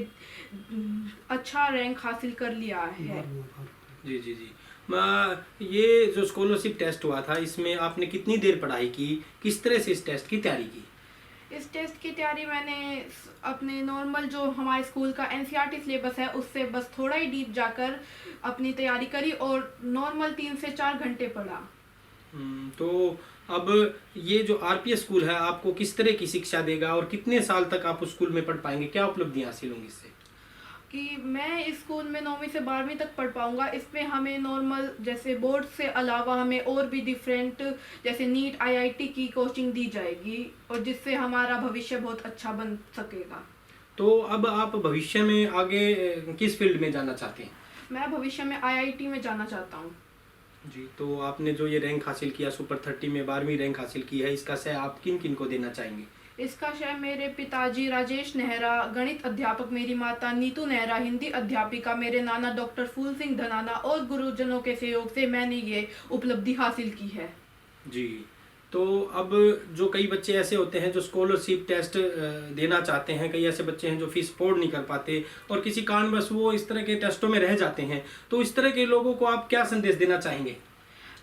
अच्छा रैंक हासिल कर लिया है। जी जी जी। ये जो स्कॉलरशिप टेस्ट हुआ था इसमें आपने कितनी देर पढ़ाई की, किस तरह से इस टेस्ट की तैयारी की? इस टेस्ट की तैयारी मैंने अपने नॉर्मल जो हमारे स्कूल का NCERT सिलेबस है उससे बस थोड़ा ही डीप जाकर अपनी तैयारी करी और नॉर्मल 3 से 4 घंटे पढ़ा। तो अब ये जो RPS स्कूल है आपको किस तरह की शिक्षा देगा और कितने साल तक आप उस स्कूल में पढ़ पाएंगे, क्या उपलब्धियां हासिल होंगी इससे? कि मैं इस स्कूल में 9वीं से 12वीं तक पढ़ पाऊंगा। इसमें हमें नॉर्मल जैसे बोर्ड से अलावा हमें और भी डिफरेंट जैसे नीट IIT की कोचिंग दी जाएगी और जिससे हमारा भविष्य बहुत अच्छा बन सकेगा। तो अब आप भविष्य में आगे किस फील्ड में जाना चाहते हैं? मैं भविष्य में IIT में जाना चाहता हूँ। जी, तो आपने जो ये रैंक हासिल किया सुपर 30 में 12वीं रैंक हासिल की है, इसका श्रेय आप किन किन को देना चाहेंगे? इसका श्रेय मेरे पिताजी राजेश नेहरा, गणित अध्यापक मेरी माता नीतू नेहरा, हिंदी अध्यापिका मेरे नाना डॉक्टर फूल सिंह धनाना और गुरुजनों के सहयोग से मैंने ये उपलब्धि हासिल की है। जी, तो अब जो कई बच्चे ऐसे होते हैं जो स्कॉलरशिप टेस्ट देना चाहते हैं, कई ऐसे बच्चे हैं जो फीस अफोर्ड नहीं कर पाते और किसी कारणवश वो इस तरह के टेस्टों में रह जाते हैं, तो इस तरह के लोगों को आप क्या संदेश देना चाहेंगे?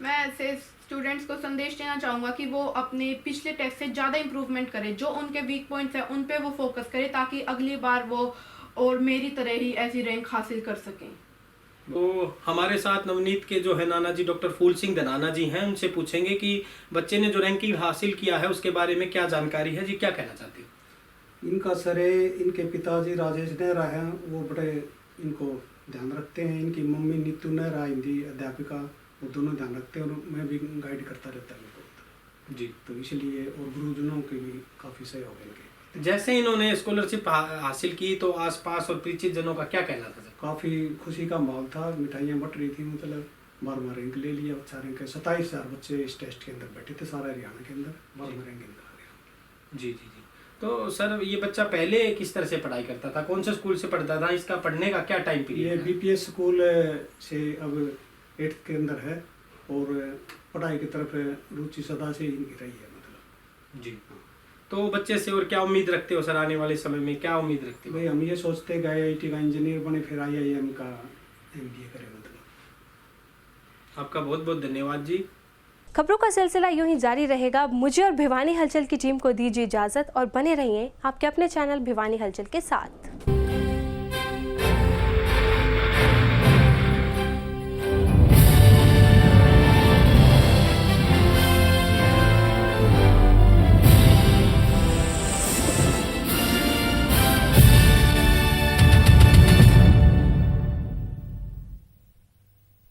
मैं ऐसे स्टूडेंट्स को संदेश देना चाहूँगा कि वो अपने पिछले टेस्ट से ज़्यादा इम्प्रूवमेंट करें, जो उनके वीक पॉइंट्स हैं उन पे वो फोकस करें ताकि अगली बार वो और मेरी तरह ही ऐसी रैंक हासिल कर सकें। तो हमारे साथ नवनीत के जो है नाना जी डॉक्टर फूल सिंह धनाना जी हैं, उनसे पूछेंगे कि बच्चे ने जो रैंकिंग हासिल किया है उसके बारे में क्या जानकारी है। जी, क्या कहना चाहते हो? इनका श्रेय इनके पिताजी राजेश नेहरा हैं, वो बड़े इनको ध्यान रखते हैं। इनकी मम्मी नीतू नेहरा हिंदी अध्यापिका, वो दोनों ध्यान रखते हैं और मैं भी गाइड करता रहता है उनको। जी, तो इसलिए और गुरुजनों के भी काफ़ी सहयोग है इनके। जैसे इन्होंने स्कॉलरशिप हासिल की तो आसपास और परिचित जनों का क्या कहना था? काफ़ी खुशी का माहौल था, मिठाइयाँ बट रही थी, मतलब 12वां रैंक ले लिया, अच्छा रैंक है। 27,000 बच्चे इस टेस्ट के अंदर बैठे थे, सारा हरियाणा के अंदर 12वां रैंक इनका आ गया। जी जी जी। तो सर ये बच्चा पहले किस तरह से पढ़ाई करता था, कौन से स्कूल से पढ़ता था, इसका पढ़ने का क्या टाइम पीरियड? ये बीपीएस स्कूल से अब 8th के अंदर है और पढ़ाई की तरफ रुचि सदा से इनकी रही है, मतलब। जी। तो बच्चे से और क्या उम्मीद रखते हो सर, आने वाले समय में क्या उम्मीद रखते हो? भाई हम ये सोचते हैं कि IIT का इंजीनियर बने, फिर IIM का MBA करे, मतलब। आपका बहुत बहुत धन्यवाद जी। खबरों का सिलसिला यूं ही जारी रहेगा। मुझे और भिवानी हलचल की टीम को दीजिए इजाजत और बने रहिए आपके अपने चैनल भिवानी हलचल के साथ।